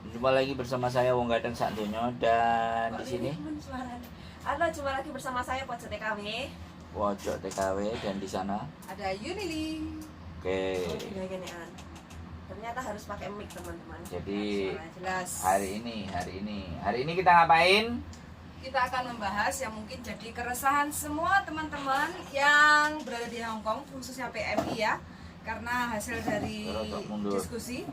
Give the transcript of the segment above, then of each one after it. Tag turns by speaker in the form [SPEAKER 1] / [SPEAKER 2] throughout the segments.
[SPEAKER 1] Jumpa lagi bersama saya Wong Gadang Sakdonya dan di sini
[SPEAKER 2] Halo, jumpa lagi bersama saya Pojok TKW.
[SPEAKER 1] Pojok TKW dan di sana
[SPEAKER 2] Ada Yunili.
[SPEAKER 1] oke.
[SPEAKER 2] Ternyata harus pakai mic teman-teman.
[SPEAKER 1] Jadi
[SPEAKER 2] jelas.
[SPEAKER 1] hari ini kita ngapain?
[SPEAKER 2] Kita akan membahas yang mungkin jadi keresahan semua teman-teman yang berada di Hong Kong, khususnya PMI ya. Karena hasil dari diskusi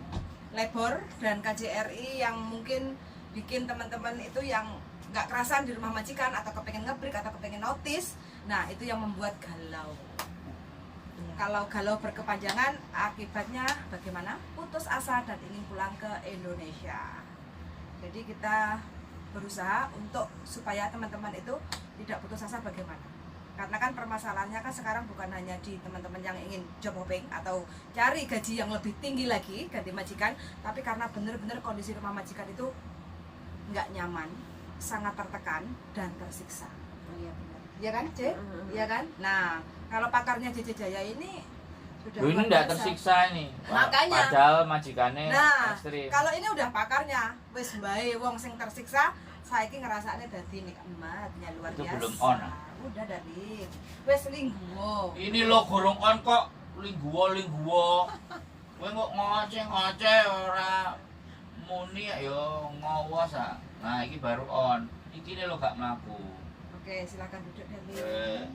[SPEAKER 2] Labor dan KJRI yang mungkin bikin teman-teman itu yang nggak kerasan di rumah majikan atau kepengen ngebreak atau kepengen notice. Nah, itu yang membuat galau. Kalau galau berkepanjangan, akibatnya bagaimana? Putus asa dan ingin pulang ke Indonesia. Jadi kita berusaha untuk supaya teman-teman itu tidak putus asa bagaimana. Karena kan permasalahannya kan sekarang bukan hanya di teman-teman yang ingin job hopping atau cari gaji yang lebih tinggi lagi ganti majikan, tapi karena benar-benar kondisi rumah majikan itu nggak nyaman, sangat tertekan dan tersiksa. Oh iya benar. Iya kan, C? Iya kan? Nah, kalau pakarnya JJ Jaya ini sudah
[SPEAKER 1] Ini enggak tersiksa ini.
[SPEAKER 2] Makanya.
[SPEAKER 1] Padahal majikannya ekstrim.
[SPEAKER 2] Kalau ini udah pakarnya, wis bae wong sing tersiksa, saiki ngerasane dadi nikmatnya luar
[SPEAKER 1] Itu
[SPEAKER 2] biasa.
[SPEAKER 1] belum on.
[SPEAKER 2] Udah dari wis lingguo.
[SPEAKER 1] Ini lo gorong on kok lingguwo. Kowe kok ngoceh ora muni yo ngawas ah. Nah, iki baru on. Iki lo gak mlaku.
[SPEAKER 2] Oke, silakan duduk dari.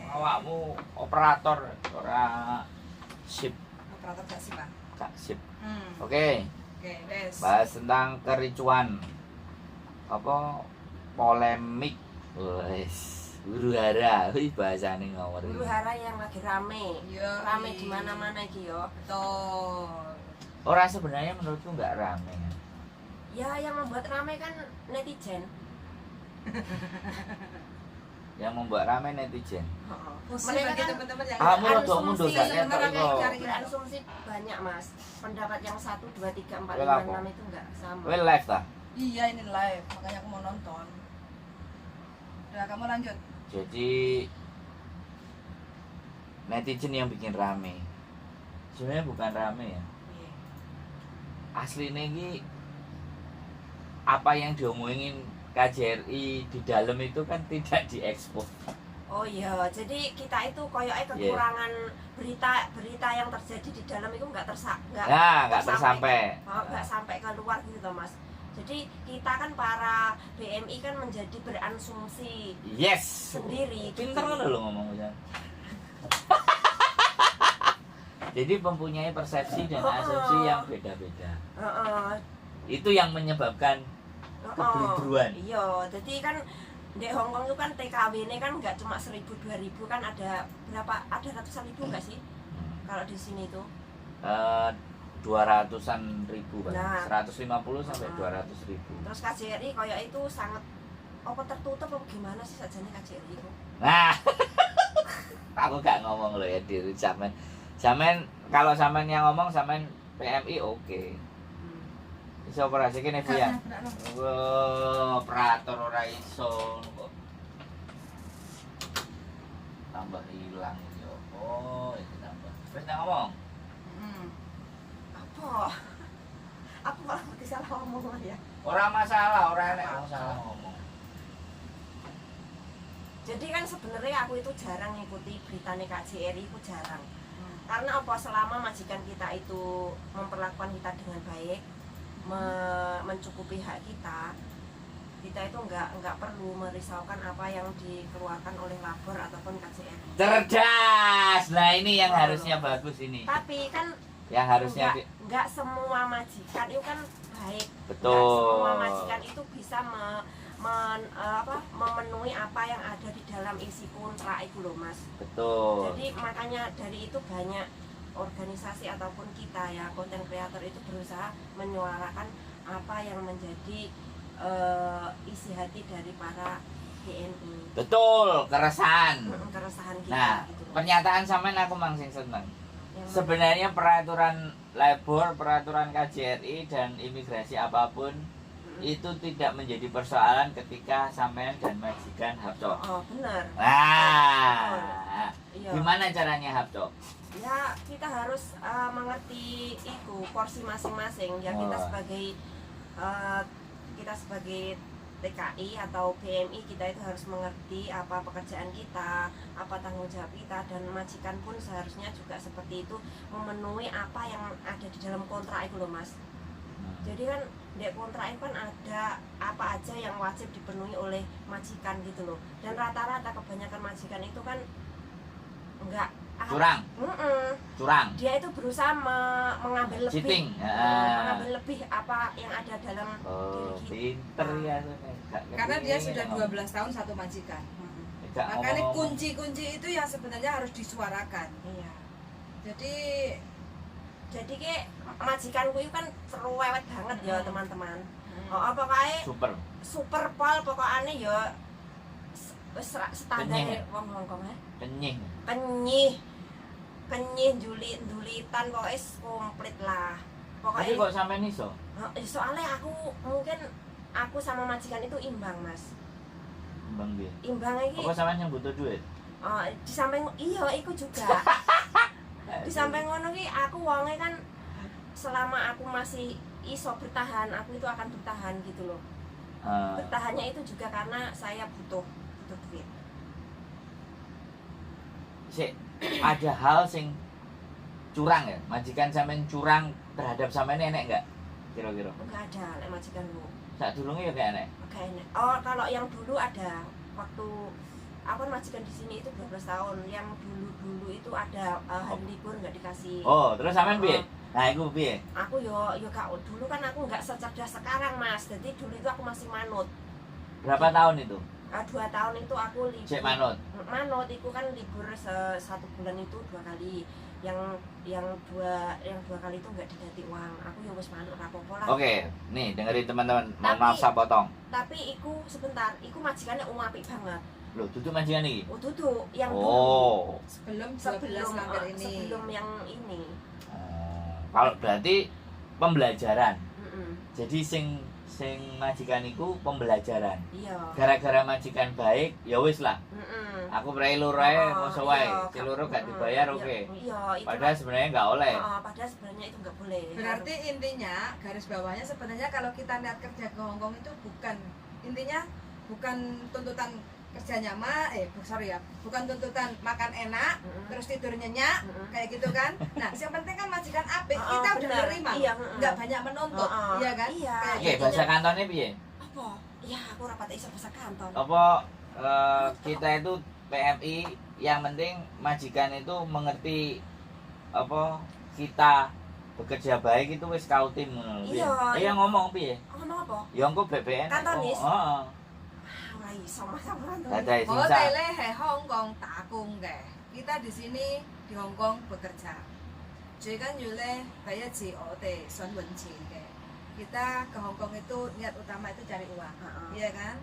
[SPEAKER 1] Awakmu operator ora sip.
[SPEAKER 2] Operator gak sih, Pak?
[SPEAKER 1] Gak sip.
[SPEAKER 2] Oke,
[SPEAKER 1] Oke.
[SPEAKER 2] wes.
[SPEAKER 1] Bahas tentang kericuan. Apa polemik. Wes. Huru hara, wih bahasane ngawur.
[SPEAKER 3] Huru hara yang lagi rame.
[SPEAKER 2] Yo,
[SPEAKER 3] Rame di mana-mana iki yo.
[SPEAKER 2] Betul.
[SPEAKER 1] Orang sebenarnya menurutku nggak rame.
[SPEAKER 3] Ya yang membuat rame kan netizen.
[SPEAKER 1] Yang membuat rame netizen.
[SPEAKER 2] Mereka
[SPEAKER 3] Mereka
[SPEAKER 2] kan
[SPEAKER 3] kan
[SPEAKER 2] teman-teman yang
[SPEAKER 1] Kamu rada mundur
[SPEAKER 3] asumsi
[SPEAKER 1] gak
[SPEAKER 3] sebenarnya
[SPEAKER 1] ketok iku.
[SPEAKER 3] kira-kira asumsi banyak mas. Pendapat yang 1, 2, 3, 4,
[SPEAKER 1] Well,
[SPEAKER 3] 5,
[SPEAKER 1] apa?
[SPEAKER 3] 6 itu enggak sama.
[SPEAKER 1] Well live ta.
[SPEAKER 2] Iya, ini live, makanya aku mau nonton. Udah, kamu lanjut.
[SPEAKER 1] Jadi netizen yang bikin rame. Sebenarnya bukan rame ya. Aslinya ini apa yang diomongin KJRI di dalam itu kan tidak diekspos.
[SPEAKER 3] Oh iya, jadi kita itu koyoknya kekurangan berita yang terjadi di dalam itu nggak
[SPEAKER 1] tersampai.
[SPEAKER 3] Nggak sampai keluar gitu loh, mas. Jadi kita kan para BMI kan menjadi berasumsi
[SPEAKER 1] Yes.
[SPEAKER 3] sendiri.
[SPEAKER 1] Pinter lo ngomongnya. Jadi mempunyai persepsi dan asumsi yang beda-beda. Itu yang menyebabkan keburu-buruan.
[SPEAKER 3] Iya, jadi kan di Hong Kong itu kan TKW ini kan nggak cuma 1.000 2.000 kan ada berapa? Ada ratusan ribu nggak sih? Kalau di sini tuh
[SPEAKER 1] 200-an ribu,
[SPEAKER 3] Nah.
[SPEAKER 1] 150 sampai 200 ribu.
[SPEAKER 3] terus KJRI kayak itu sangat apa tertutup apa gimana sih sajane KJRI itu?
[SPEAKER 1] Nah, aku gak ngomong lo ya diri Samen. Kalau Samen yang ngomong Samen PMI oke. Bisa operasi kene ya. Operator ora iso kok. Tambah hilang yo. Oh, itu tambah. Wis nang ngomong.
[SPEAKER 3] Apa? Aku malah ngerti salah ngomong ya.
[SPEAKER 1] Ora masalah, ora enek masalah ngomong.
[SPEAKER 3] Jadi kan sebenarnya aku itu jarang ngikuti beritanya KJRI itu jarang. Karena apa selama majikan kita itu memperlakukan kita dengan baik, mencukupi hak kita itu nggak perlu merisaukan apa yang dikeluarkan oleh labor ataupun KJRI.
[SPEAKER 1] Cerdas. Nah, ini yang harusnya bagus ini.
[SPEAKER 3] Tapi kan
[SPEAKER 1] Yang harusnya
[SPEAKER 3] nggak semua majikan itu kan baik.
[SPEAKER 1] Betul.
[SPEAKER 3] Nggak semua majikan itu bisa memenuhi apa yang ada di dalam isi kontrak itu loh mas.
[SPEAKER 1] betul.
[SPEAKER 3] Jadi makanya dari itu banyak organisasi ataupun kita ya konten kreator itu berusaha menyuarakan apa yang menjadi isi hati dari para BNI.
[SPEAKER 1] Betul, keresahan.
[SPEAKER 3] Keresahan kita.
[SPEAKER 1] Nah,
[SPEAKER 3] gitu loh.
[SPEAKER 1] pernyataan sampean aku mangsing seneng.
[SPEAKER 3] Yang
[SPEAKER 1] Sebenarnya peraturan labor, peraturan KJRI dan imigrasi apapun itu tidak menjadi persoalan ketika sampean dan majikan hapcok.
[SPEAKER 3] Oh benar.
[SPEAKER 1] Nah,
[SPEAKER 3] Iya.
[SPEAKER 1] gimana caranya hapcok?
[SPEAKER 3] Ya kita harus mengerti itu porsi masing-masing ya kita
[SPEAKER 1] Oh.
[SPEAKER 3] sebagai kita sebagai TKI atau PMI kita itu harus mengerti apa pekerjaan kita, apa tanggung jawab kita, dan majikan pun seharusnya juga seperti itu, memenuhi apa yang ada di dalam kontrak itu loh Mas. Jadi kan di kontrak itu kan ada apa aja yang wajib dipenuhi oleh majikan gitu loh. Dan rata-rata kebanyakan majikan itu kan enggak curang. Dia itu berusaha mengambil lebih,
[SPEAKER 1] cheating.
[SPEAKER 3] mengambil lebih apa yang ada dalam diri kita.
[SPEAKER 1] Pinter ya.
[SPEAKER 2] Karena dia sudah 12 tahun satu majikan. Makanya kunci-kunci itu yang sebenarnya harus disuarakan.
[SPEAKER 3] Iya.
[SPEAKER 2] Jadi
[SPEAKER 3] kayak majikanku itu kan cerewet banget ya teman-teman. Pokoknya super pol pokoknya ya standar wong Hongkong ya. Kenyih julitan pokoknya komplit lah.
[SPEAKER 1] Tapi kok sampai iso?
[SPEAKER 3] Soalnya aku sama majikan itu imbang Mas.
[SPEAKER 1] Imbang dia.
[SPEAKER 3] Imbang iki.
[SPEAKER 1] Apa sampean yang butuh duit?
[SPEAKER 3] Di samping iya iku juga. Di samping ngono ki aku wonge kan selama aku masih iso bertahan, aku itu akan bertahan gitu loh. Bertahannya itu juga karena saya butuh duit.
[SPEAKER 1] Ada hal sing curang ya? Majikan sampean curang terhadap sampean enek enggak? Kira-kira?
[SPEAKER 3] Enggak ada lek majikanmu.
[SPEAKER 1] Sak durunge ya kayak enek.
[SPEAKER 3] Enggak enek. Kalau yang dulu ada waktu aku kan majikan di sini itu 12 tahun. Yang dulu itu ada hari libur enggak dikasih.
[SPEAKER 1] Terus sampean piye? Nah, iku piye?
[SPEAKER 3] Aku yo gak dulu kan aku enggak secerdas sekarang, Mas. Jadi dulu itu aku masih manut.
[SPEAKER 1] Berapa tahun itu?
[SPEAKER 3] 2 tahun itu aku libur.
[SPEAKER 1] Cek manut
[SPEAKER 3] itu kan libur 1 bulan itu 2 kali. Yang dua kali itu enggak diganti uang. Aku ya wis manut rapopo lah.
[SPEAKER 1] Oke, nih dengerin teman-teman. Mohon maaf saya potong.
[SPEAKER 3] Tapi sebentar, majikannya apik banget.
[SPEAKER 1] Loh, duduk majikan iki?
[SPEAKER 3] Duduk yang
[SPEAKER 2] dulu. Sebelum yang ini.
[SPEAKER 1] Kalau berarti pembelajaran. Jadi sing majikan iku pembelajaran.
[SPEAKER 3] Iya.
[SPEAKER 1] Gara-gara majikan baik, ya wis lah. Aku prei loro ae ngoso wae. Si loro gak dibayar oke.
[SPEAKER 3] Iya,
[SPEAKER 1] padahal sebenarnya enggak oleh.
[SPEAKER 3] Padahal sebenarnya itu enggak boleh.
[SPEAKER 2] Berarti intinya garis bawahnya sebenarnya kalau kita lihat kerja ke Hongkong itu bukan tuntutan kerjanya bukan tuntutan makan enak terus tidur nyenyak kayak gitu kan. Nah yang penting kan majikan apik kita udah nerima nggak banyak menuntut iya kan.
[SPEAKER 1] Oke, bahasa kantonnya piye?
[SPEAKER 3] Apa ya aku rapat iso bahasa kanton
[SPEAKER 1] apa kita itu PMI yang penting majikan itu mengerti apa kita bekerja baik itu wis kautim ngono. Iya ngomong piye?
[SPEAKER 3] Ngomong apa?
[SPEAKER 1] Ya engko BBN.
[SPEAKER 3] Kantonis.
[SPEAKER 1] Heeh.
[SPEAKER 2] Hotel Hong Kong takung ke. Kita di sini di Hong Kong bekerja. Kita ke Hong Kong itu niat utama itu cari uang, iya kan?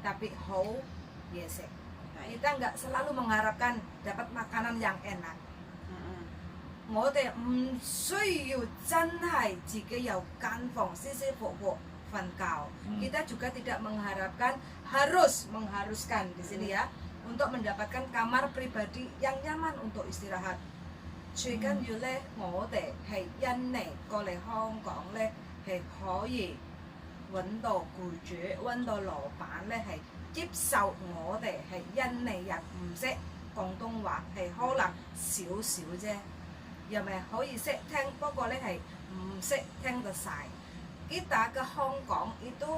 [SPEAKER 2] Tapi kita nggak selalu mengharapkan dapat makanan yang enak. Kita juga tidak mengharuskan di sini ya untuk mendapatkan kamar pribadi yang nyaman untuk istirahat. Kita ke Hong Kong itu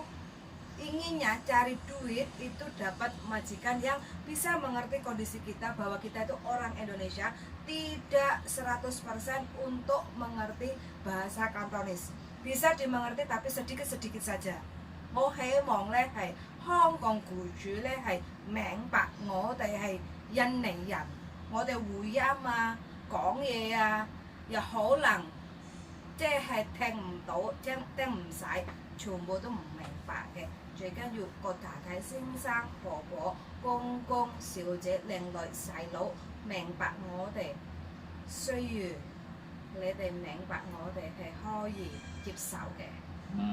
[SPEAKER 2] inginnya cari duit itu dapat majikan yang bisa mengerti kondisi kita bahwa kita itu orang Indonesia, tidak 100% untuk mengerti bahasa Kantonis. Bisa dimengerti tapi sedikit-sedikit saja. Hong Kong 僱主咧係明白我哋係印尼人，我哋會音啊講嘢啊，又可能即係聽唔到，聽唔晒，全部都唔明白嘅。最緊要個太太先生、婆婆、公公、小姐、靚女、細佬明白我哋需要，你哋明白我哋係可以接受嘅。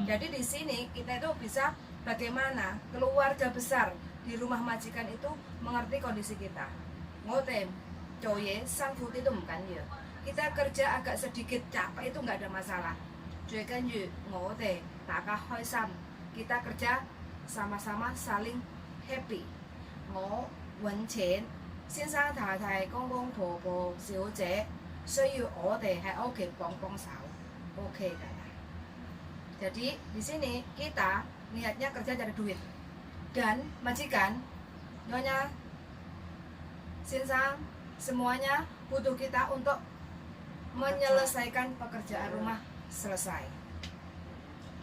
[SPEAKER 2] Jadi di sini kita itu bisa bagaimana keluarga besar di rumah majikan itu mengerti kondisi kita. Ngoten, 做嘢辛苦啲都唔緊要， kita kerja agak sedikit capek itu nggak ada masalah. Jadi kan tak hoisam, kita kerja sama-sama saling happy. Wo wen錢先生太太公公婆婆小姐需要我哋喺屋企幫手 ，OK 㗎ya. Jadi di sini kita niatnya kerja cari duit dan majikan, nyonya, sinsang, semuanya butuh kita untuk menyelesaikan pekerjaan rumah selesai.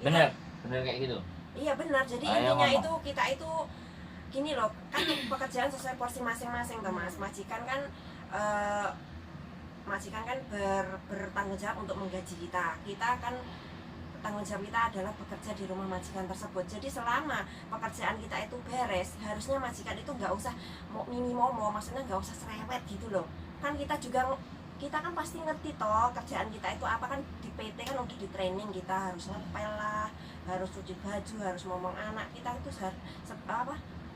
[SPEAKER 1] Bener kayak gitu.
[SPEAKER 3] Iya benar, jadi
[SPEAKER 1] Ayo
[SPEAKER 3] intinya
[SPEAKER 1] ngomong.
[SPEAKER 3] itu kita itu gini loh, kan pekerjaan sesuai porsi masing-masing toh Mas. Majikan kan bertanggung jawab untuk menggaji kita. Kita kan tanggung jawab kita adalah bekerja di rumah majikan tersebut. Jadi selama pekerjaan kita itu beres, harusnya majikan itu nggak usah mimi momo, maksudnya nggak usah cerewet gitu loh. Kan kita kan pasti ngerti toh kerjaan kita itu apa, kan di PT kan udah di training, kita harus ngepel lah, harus cuci baju, harus ngomong anak. Kita itu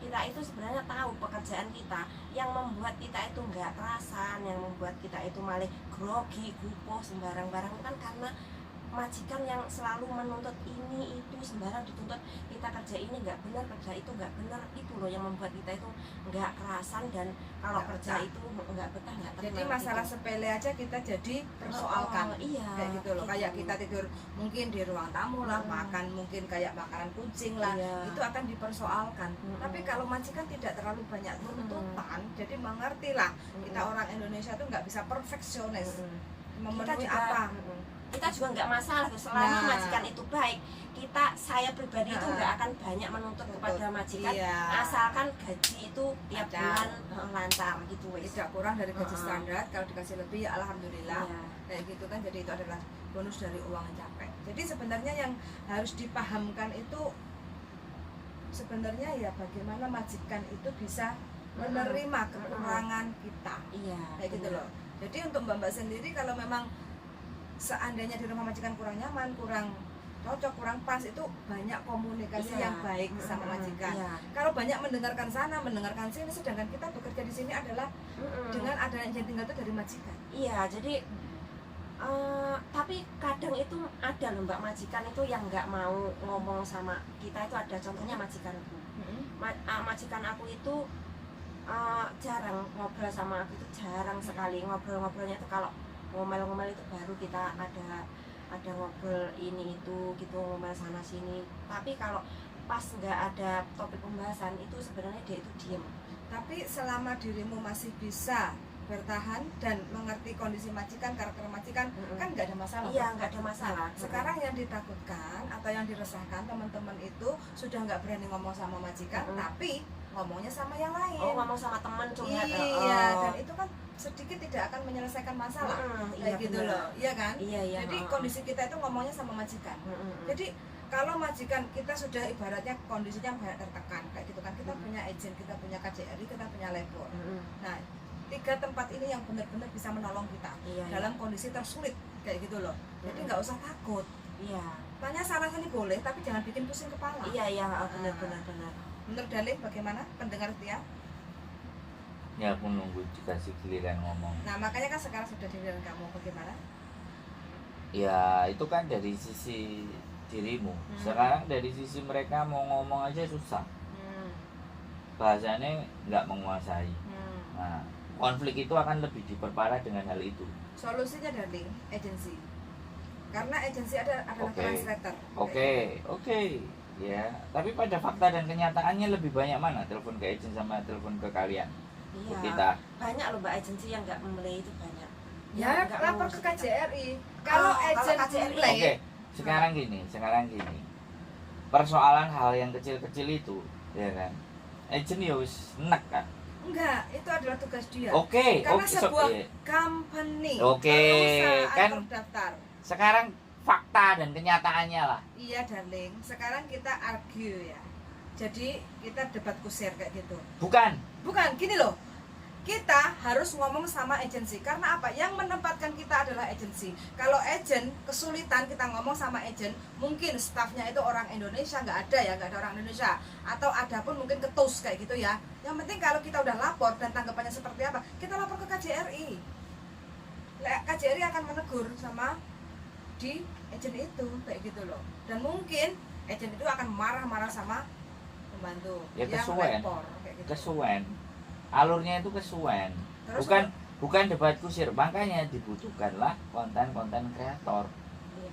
[SPEAKER 3] kita itu sebenarnya tahu pekerjaan kita. Yang membuat kita itu nggak kerasan, yang membuat kita itu malah grogi, gupoh, sembarang barang itu kan karena majikan yang selalu menuntut ini itu, sembarang dituntut kita kerja ini nggak benar, kerja itu nggak benar. Itu loh yang membuat kita itu nggak kerasan, dan kalau
[SPEAKER 2] Nggak
[SPEAKER 3] kerja
[SPEAKER 2] betah.
[SPEAKER 3] itu nggak betah, nggak tenang.
[SPEAKER 2] Jadi masalah
[SPEAKER 3] gitu.
[SPEAKER 2] sepele aja kita jadi persoalkan.
[SPEAKER 3] Iya,
[SPEAKER 2] Kayak gitu loh. Kayak kita tidur mungkin di ruang tamu lah, makan mungkin kayak makanan kucing lah,
[SPEAKER 3] Iya.
[SPEAKER 2] itu akan dipersoalkan. Tapi kalau majikan tidak terlalu banyak tuntutan, jadi mengerti lah. Kita orang Indonesia tuh nggak bisa perfeksionis. Memenuhi apa?
[SPEAKER 3] Kita juga nggak masalah tuh selama
[SPEAKER 2] Nah.
[SPEAKER 3] majikan itu baik. Saya pribadi itu nggak akan banyak menuntut kepada majikan,
[SPEAKER 2] Iya.
[SPEAKER 3] asalkan gaji itu tiap
[SPEAKER 2] Lancar.
[SPEAKER 3] bulan lancar gitu wes.
[SPEAKER 2] Tidak kurang dari gaji standar. Kalau dikasih lebih ya alhamdulillah.
[SPEAKER 3] Iya.
[SPEAKER 2] Kayak gitu kan, jadi itu adalah bonus dari uang yang capek. Jadi sebenarnya yang harus dipahamkan itu sebenarnya ya bagaimana majikan itu bisa menerima kekurangan kita.
[SPEAKER 3] Iya.
[SPEAKER 2] Kayak gitu loh. Jadi untuk Mbak sendiri, kalau memang seandainya di rumah majikan kurang nyaman, kurang cocok, kurang pas, itu banyak komunikasi
[SPEAKER 3] Iya.
[SPEAKER 2] yang baik sama majikan.
[SPEAKER 3] Iya.
[SPEAKER 2] Kalau banyak mendengarkan sana, mendengarkan sini, sedangkan kita bekerja di sini adalah dengan adanya izin tinggal itu dari majikan.
[SPEAKER 3] Iya, jadi tapi kadang itu ada loh Mbak, majikan itu yang nggak mau ngomong sama kita. Itu ada contohnya majikanku. Majikan aku itu jarang ngobrol sama aku, itu jarang sekali. Ngobrolnya itu kalau ngomel-ngomel itu baru kita ada ngobrol ini itu gitu, ngomel sana sini. Tapi kalau pas nggak ada topik pembahasan itu sebenarnya dia itu diem.
[SPEAKER 2] Tapi selama dirimu masih bisa bertahan dan mengerti kondisi majikan, karakter majikan, kan nggak ada masalah.
[SPEAKER 3] Iya,
[SPEAKER 2] Pak.
[SPEAKER 3] nggak ada masalah.
[SPEAKER 2] Sekarang yang ditakutkan atau yang diresahkan teman-teman itu sudah nggak berani ngomong sama majikan, tapi ngomongnya sama yang lain.
[SPEAKER 3] Oh, ngomong sama teman curhat.
[SPEAKER 2] Iya, dan itu kan sedikit tidak akan menyelesaikan masalah. Kayak gitu
[SPEAKER 3] benar.
[SPEAKER 2] loh, iya kan?
[SPEAKER 3] Iya.
[SPEAKER 2] Jadi kondisi kita itu ngomongnya sama majikan. Jadi kalau majikan kita sudah ibaratnya kondisinya banyak tertekan kayak gitu kan, kita punya agent, kita punya KJRI, kita punya labor. Nah, 3 tempat ini yang benar-benar bisa menolong kita
[SPEAKER 3] Iya,
[SPEAKER 2] dalam kondisi tersulit kayak gitu loh. Jadi nggak usah takut.
[SPEAKER 3] Iya.
[SPEAKER 2] Tanya salah sini boleh, tapi jangan bikin pusing kepala.
[SPEAKER 3] Iya, benar.
[SPEAKER 2] Menurut Daling bagaimana pendengar setia?
[SPEAKER 1] Ya aku nunggu dikasih giliran ngomong.
[SPEAKER 2] Nah, makanya kan sekarang sudah giliran kamu, bagaimana?
[SPEAKER 1] Ya itu kan dari sisi dirimu. Sekarang dari sisi mereka mau ngomong aja susah. Bahasanya nggak menguasai. Nah, konflik itu akan lebih diperparah dengan hal itu.
[SPEAKER 2] Solusinya Daling, agensi. Karena agensi adalah
[SPEAKER 1] Oke.
[SPEAKER 2] translator.
[SPEAKER 1] Oke. Ya, tapi pada fakta dan kenyataannya lebih banyak mana telepon ke agent sama telepon ke kalian?
[SPEAKER 3] Iya.
[SPEAKER 1] Ke kita.
[SPEAKER 3] Banyak loh Mbak agensi yang nggak membeli itu banyak.
[SPEAKER 2] Ya,
[SPEAKER 3] nggak
[SPEAKER 2] lapor
[SPEAKER 3] mau
[SPEAKER 2] ke
[SPEAKER 3] kita.
[SPEAKER 2] KJRI. Kalau
[SPEAKER 3] kalau
[SPEAKER 2] agent
[SPEAKER 3] KJRI,
[SPEAKER 2] play,
[SPEAKER 1] Oke, sekarang gini. Persoalan hal yang kecil-kecil itu, ya kan? Agent ya wis enek kan.
[SPEAKER 2] enggak, itu adalah tugas dia.
[SPEAKER 1] Oke,
[SPEAKER 2] Karena sebuah
[SPEAKER 1] oke.
[SPEAKER 2] company,
[SPEAKER 1] Oke,
[SPEAKER 2] perusahaan
[SPEAKER 1] kan
[SPEAKER 2] terdaftar.
[SPEAKER 1] sekarang fakta dan kenyataannya lah.
[SPEAKER 2] Iya, Darling. Sekarang kita argue ya. Jadi kita debat kusir kayak gitu.
[SPEAKER 1] Bukan.
[SPEAKER 2] Bukan, gini loh. Kita harus ngomong sama agensi. Karena apa? Yang menempatkan kita adalah agensi. Kalau agent kesulitan kita ngomong sama agent, mungkin stafnya itu orang Indonesia, nggak ada orang Indonesia. Atau ada pun mungkin ketus kayak gitu ya. Yang penting kalau kita udah lapor dan tanggapannya seperti apa, kita lapor ke KJRI. KJRI akan menegur sama di agent itu kayak gitu loh. Dan mungkin agent itu akan marah-marah sama pembantu
[SPEAKER 1] Ya
[SPEAKER 2] yang
[SPEAKER 1] kesuwen.
[SPEAKER 2] lapor kayak gitu.
[SPEAKER 1] Kesuwen. Alurnya itu kesuwen.
[SPEAKER 2] Terus
[SPEAKER 1] Bukan debat kusir, makanya dibutuhkanlah konten-konten kreator.
[SPEAKER 3] Iya.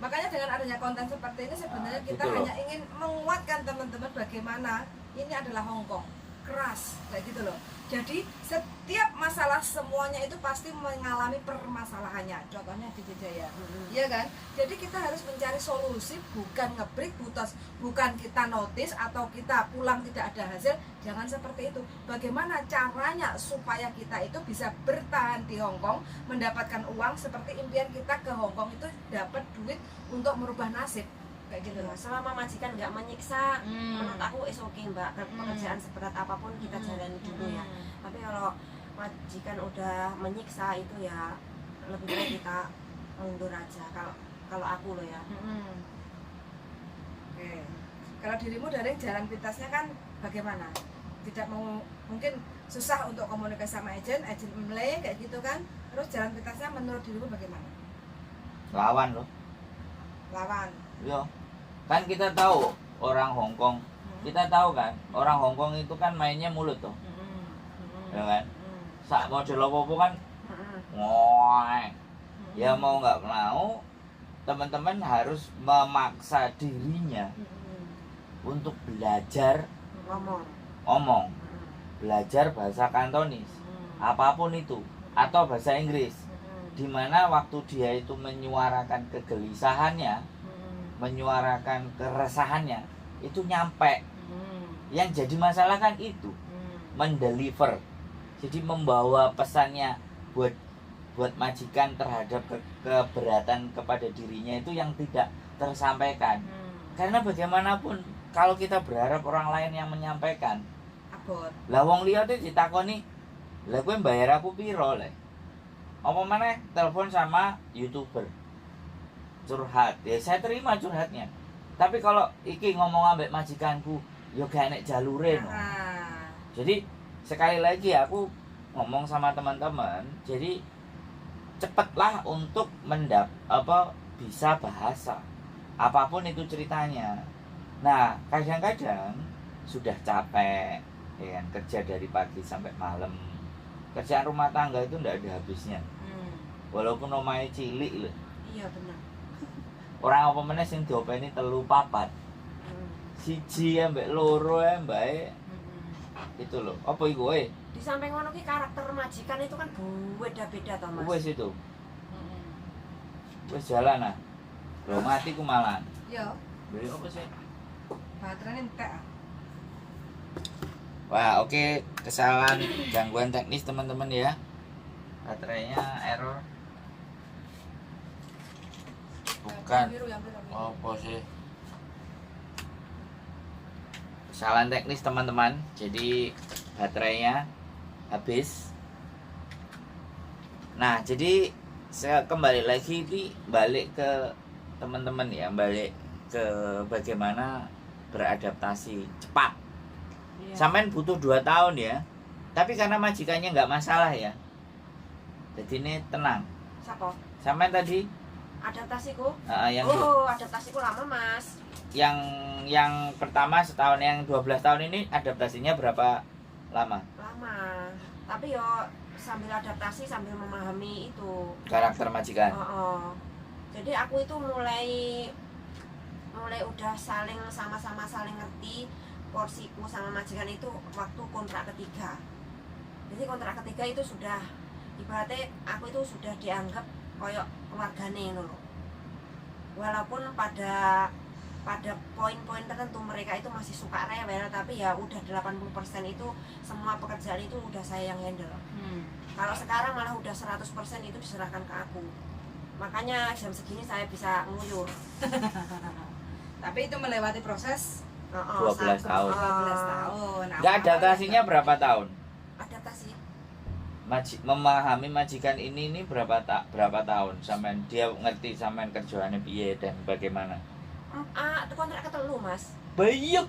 [SPEAKER 2] makanya dengan adanya konten seperti ini sebenarnya
[SPEAKER 1] Nah,
[SPEAKER 2] kita
[SPEAKER 1] gitu loh.
[SPEAKER 2] hanya ingin menguatkan teman-teman bagaimana ini adalah Hongkong keras kayak gitu loh. Jadi setiap masalah semuanya itu pasti mengalami permasalahannya. Contohnya di Jaya, iya kan? Jadi kita harus mencari solusi, bukan ngebreak butos, bukan kita notice atau kita pulang tidak ada hasil. Jangan seperti itu. Bagaimana caranya supaya kita itu bisa bertahan di Hongkong, mendapatkan uang seperti impian kita ke Hongkong itu dapat duit untuk merubah nasib kayak gitu
[SPEAKER 3] Ya,
[SPEAKER 2] loh.
[SPEAKER 3] selama majikan nggak menyiksa, menurut aku is oke mbak. Pekerjaan seberat apapun kita jalani dulu ya. Tapi kalau majikan udah menyiksa itu ya lebih baik kita mundur aja. Kalau aku loh ya.
[SPEAKER 2] Oke. Kalau dirimu dari jalan pintasnya kan bagaimana? Tidak mau, mungkin susah untuk komunikasi sama agent memilih kayak gitu kan. Terus jalan pintasnya menurut dirimu bagaimana?
[SPEAKER 1] Lawan loh.
[SPEAKER 2] Lawan.
[SPEAKER 1] Yo. Kan kita tahu orang Hongkong. Kita tahu kan, orang Hongkong itu kan mainnya mulut tuh. Ya kan? Sak model apa-apa kan ngoeng. Ya mau nggak mau, teman-teman harus memaksa dirinya untuk belajar ngomong, belajar bahasa Kantonis, apapun itu, atau bahasa Inggris. Dimana waktu dia itu menyuarakan kegelisahannya, menyuarakan keresahannya, itu nyampe. Yang jadi masalah kan itu mendeliver, jadi membawa pesannya buat majikan terhadap keberatan kepada dirinya itu yang tidak tersampaikan. Karena bagaimanapun kalau kita berharap orang lain yang menyampaikan,
[SPEAKER 2] Abot.
[SPEAKER 1] lah wong liya tuh ditakoni, lah kowe bayar aku piro le? Apa mana telepon sama YouTuber curhat, ya saya terima curhatnya. Tapi kalau iki ngomong ambek majikanku, yo gak enek jalure no.
[SPEAKER 2] Nah,
[SPEAKER 1] Jadi sekali lagi aku ngomong sama teman-teman, jadi cepatlah untuk bisa bahasa apapun itu ceritanya. Nah kadang-kadang sudah capek ya kan, kerja dari pagi sampai malam, kerjaan rumah tangga itu ndak ada habisnya. Walaupun omahe cilik lho,
[SPEAKER 3] Iya benar.
[SPEAKER 1] orang apa meneh sing diopeni 3 4, siji ambek loro mbake itu loh. Apa iku we?
[SPEAKER 3] Di samping ngono ki karakter majikan itu kan beda-beda toh Mas.
[SPEAKER 1] Wes itu. Wes jalan ah. Loh mati ku malan.
[SPEAKER 2] yo,
[SPEAKER 1] Beli apa sih?
[SPEAKER 2] baterainya entek.
[SPEAKER 1] Wah, oke, kesalahan gangguan teknis teman-teman ya. Baterainya error. Bukan.
[SPEAKER 2] Yang biru.
[SPEAKER 1] Apa sih? Kesalahan teknis teman-teman. Jadi baterainya habis. Nah, jadi saya kembali lagi balik ke teman-teman ya, balik ke bagaimana beradaptasi cepat.
[SPEAKER 3] Iya.
[SPEAKER 1] Sampean butuh 2 tahun ya. Tapi karena majikannya nggak masalah ya. Jadi ini tenang.
[SPEAKER 3] Siapa?
[SPEAKER 1] Sampean tadi
[SPEAKER 3] Adaptasiku?
[SPEAKER 1] yang
[SPEAKER 3] Adaptasiku lama Mas.
[SPEAKER 1] yang pertama setahun, yang 12 tahun ini adaptasinya berapa lama?
[SPEAKER 3] Lama. Tapi yo sambil adaptasi sambil memahami itu.
[SPEAKER 1] Karakter majikan.
[SPEAKER 3] Jadi aku itu mulai udah sama-sama saling ngerti porsiku sama majikan itu waktu kontrak ketiga. Jadi kontrak ketiga itu sudah ibaratnya aku itu sudah dianggap koyok keluargane loh. Walaupun pada poin-poin tertentu mereka itu masih suka rewel, tapi ya udah 80% itu semua pekerjaan itu udah saya yang handle. Kalau sekarang malah udah 100% itu diserahkan ke aku. Makanya jam segini saya bisa nguyur.
[SPEAKER 2] Tapi itu melewati proses
[SPEAKER 1] 12 tahun.
[SPEAKER 2] 12 tahun.
[SPEAKER 1] Nggak adaptasinya berapa tahun?
[SPEAKER 3] Adaptasi.
[SPEAKER 1] Memahami majikan ini berapa tahun sampean dia ngerti sampean kerjaannya piye dan bagaimana?
[SPEAKER 3] Kontrak ketelu Mas.
[SPEAKER 1] Bayuk.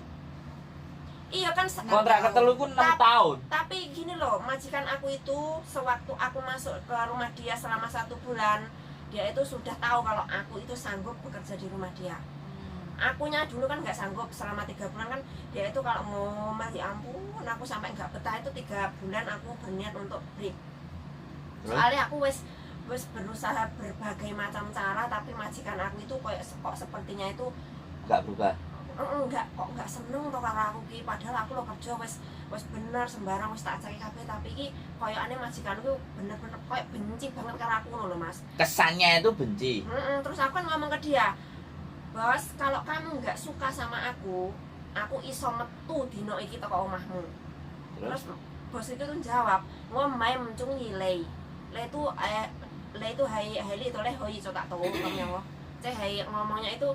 [SPEAKER 3] Iya kan
[SPEAKER 1] kontrak ketelu ku 6 tahun.
[SPEAKER 3] Tapi gini loh, majikan aku itu sewaktu aku masuk ke rumah dia selama 1 bulan, dia itu sudah tahu kalau aku itu sanggup bekerja di rumah dia. Akunya dulu kan nggak sanggup selama 3 bulan kan, dia itu kalau mau ngomel ya ampun, aku sampai nggak betah itu 3 bulan aku berniat untuk break. Soalnya aku wes berusaha berbagai macam cara, tapi majikan aku itu kok sepertinya itu
[SPEAKER 1] nggak berubah.
[SPEAKER 3] Nggak seneng to karo aku ki, padahal aku lo kerja wes bener sembarang wes tak cari kabeh, tapi ki koyokane majikanku bener-bener koyok benci banget karo aku lho Mas.
[SPEAKER 1] Kesannya itu benci.
[SPEAKER 3] Terus aku kan ngomong ke dia, "Bos, kalau kamu nggak suka sama aku iso metu dino iki teko omahmu." Terus bos itu tuh jawab, "Ngomai mencung ngilei. Le itu hai itu le hoi tak tahu ngomongnya. Hai ngomongnya itu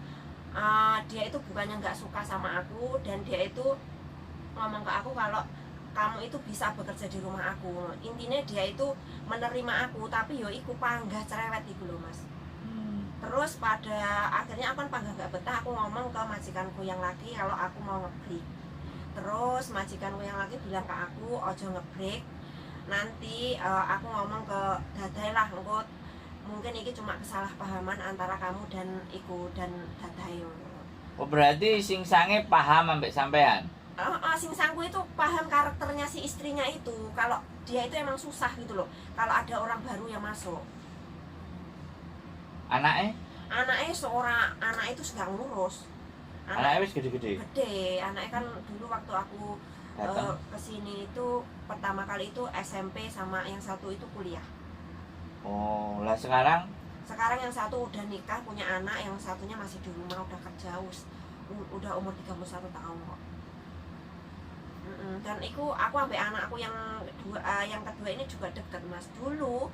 [SPEAKER 3] dia itu bukannya nggak suka sama aku, dan dia itu ngomong ke aku kalau kamu itu bisa bekerja di rumah aku. Intinya dia itu menerima aku, tapi yo iku panggah cerewet iku lho Mas. Terus pada akhirnya aku kan panggah gak betah, aku ngomong ke majikanku yang laki kalau aku mau ngebreak. Terus majikanku yang laki bilang ke aku, ojo ngebreak, nanti aku ngomong ke dadai lah, engko mungkin ini cuma kesalahpahaman antara kamu dan dadai.
[SPEAKER 1] Oh berarti sing sange paham ambek sampean?
[SPEAKER 3] Sing sangku itu paham karakternya si istrinya itu, kalau dia itu emang susah gitu loh kalau ada orang baru yang masuk. Anaknya seorang anak itu sedang ngurus.
[SPEAKER 1] Anaknya wis gede-gede.
[SPEAKER 3] Gede, anaknya kan dulu waktu aku kesini itu pertama kali itu SMP, sama yang satu itu kuliah.
[SPEAKER 1] Oh, lah sekarang
[SPEAKER 3] yang satu udah nikah, punya anak, yang satunya masih di rumah udah kerja, udah umur 31 tahun kok. Dan aku ambil anakku yang kedua ini juga deket Mas. Dulu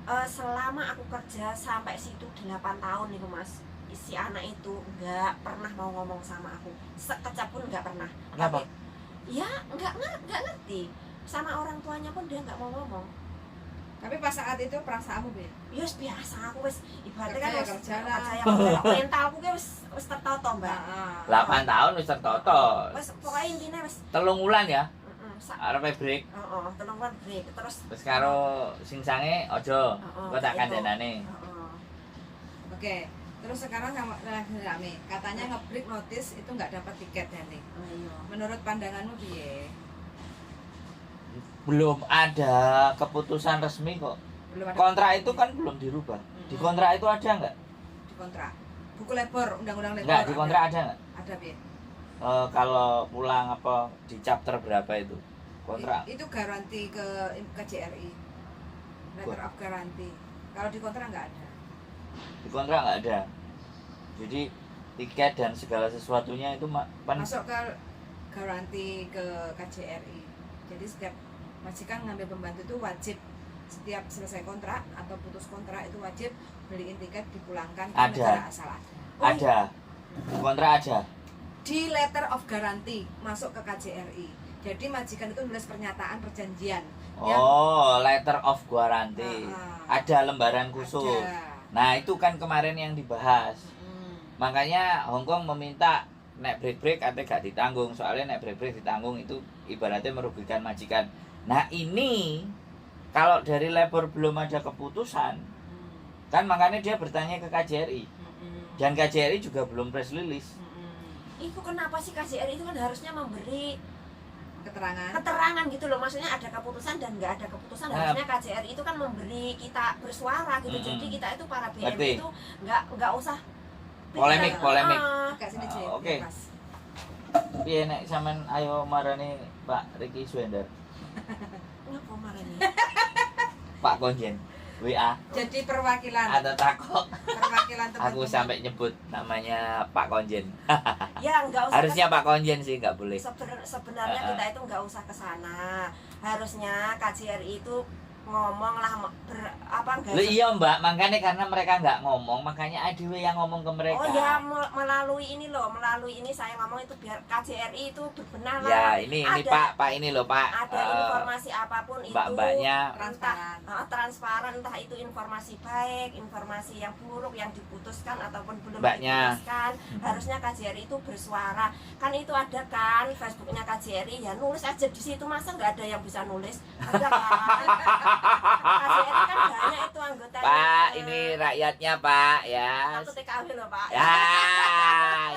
[SPEAKER 3] selama aku kerja sampai situ 8 tahun nih Mas, si anak itu nggak pernah mau ngomong sama aku, sekejap pun nggak pernah.
[SPEAKER 1] Kenapa?
[SPEAKER 3] Ya nggak ngerti, sama orang tuanya pun dia nggak mau ngomong.
[SPEAKER 2] Tapi pas saat itu perasaanmu
[SPEAKER 3] Yes, biasa aku wis ibaratnya kan
[SPEAKER 2] kerja lah.
[SPEAKER 3] mentalku ki wis tertoto, Mbak.
[SPEAKER 1] 8 tahun wis tertoto.
[SPEAKER 3] Wis pokoke intine wis
[SPEAKER 1] 3 wulan ya. Arepe break.
[SPEAKER 3] Heeh, 3 wulan break. Terus
[SPEAKER 1] wis karo sing sange aja engko tak kandhanane.
[SPEAKER 2] Oke. Terus sekarang sama rame. Katanya nge-break notice itu nggak dapat tiket ya nih. Menurut pandanganmu piye?
[SPEAKER 1] Belum ada keputusan resmi kok. Kontrak itu kan belum dirubah. Di kontrak itu ada nggak?
[SPEAKER 2] Di kontrak. Buku labor, undang-undang labor.
[SPEAKER 1] Nggak, di kontrak ada nggak?
[SPEAKER 2] Ada, Bi.
[SPEAKER 1] Kalau pulang apa di chapter berapa itu? Kontrak.
[SPEAKER 2] Itu garansi ke KJRI. Letter of guarantee. Kalau di kontrak nggak ada.
[SPEAKER 1] Di kontrak nggak ada. Jadi tiket dan segala sesuatunya itu
[SPEAKER 2] masuk ke garansi ke KJRI. Jadi setiap majikan ngambil pembantu itu wajib setiap selesai kontrak atau putus kontrak itu wajib beliin tiket dipulangkan ke negara asal.
[SPEAKER 1] Ada. Di kontrak ada.
[SPEAKER 2] Di letter of guarantee masuk ke KJRI. Jadi majikan itu nulis pernyataan perjanjian.
[SPEAKER 1] Letter of guarantee. Ada lembaran khusus. Ada. Nah, itu kan kemarin yang dibahas. Makanya Hongkong meminta nek break ate gak ditanggung, soalnya nek break ditanggung itu ibaratnya merugikan majikan. Nah, ini kalau dari labor belum ada keputusan, kan makanya dia bertanya ke KJRI. Dan KJRI juga belum press release.
[SPEAKER 3] Itu kenapa sih KJRI itu kan harusnya memberi
[SPEAKER 2] keterangan
[SPEAKER 3] gitu loh, maksudnya ada keputusan dan nggak ada keputusan. Harusnya KJRI itu kan memberi kita bersuara gitu. Jadi kita itu para BM itu nggak usah
[SPEAKER 1] polemik.
[SPEAKER 2] Oke.
[SPEAKER 1] Piye nek sampean ayo marani Pak Ricky Swender.
[SPEAKER 3] Ngapa marani?
[SPEAKER 1] Pak Konjen WA.
[SPEAKER 2] Jadi perwakilan.
[SPEAKER 1] Ada takok.
[SPEAKER 2] Perwakilan teman-teman.
[SPEAKER 1] Aku sampai nyebut namanya Pak Konjen.
[SPEAKER 3] Ya nggak usah.
[SPEAKER 1] Harusnya Pak Konjen sih, nggak boleh.
[SPEAKER 3] Sebenarnya kita itu nggak usah ke sana. Harusnya KJRI itu ngomong lah
[SPEAKER 1] Loh iya Mbak, makanya karena mereka nggak ngomong, makanya ADW yang ngomong ke mereka.
[SPEAKER 3] Oh ya, melalui ini loh, melalui ini saya ngomong itu biar KJRI itu berbenah lah.
[SPEAKER 1] Ya ini Pak ini loh Pak.
[SPEAKER 3] Ada informasi apapun itu
[SPEAKER 1] mbak-mbaknya
[SPEAKER 3] transparan, entah itu informasi baik, informasi yang buruk yang diputuskan ataupun belum
[SPEAKER 1] mbaknya
[SPEAKER 3] diputuskan, harusnya KJRI itu bersuara. Kan itu ada kan Facebooknya KJRI, ya nulis aja di situ, masa nggak ada yang bisa nulis? Ada kan? KJRI kan banyak itu anggotanya.
[SPEAKER 1] Pak, ini rakyatnya Pak ya.
[SPEAKER 3] Satu TKW loh Pak.
[SPEAKER 1] Ya,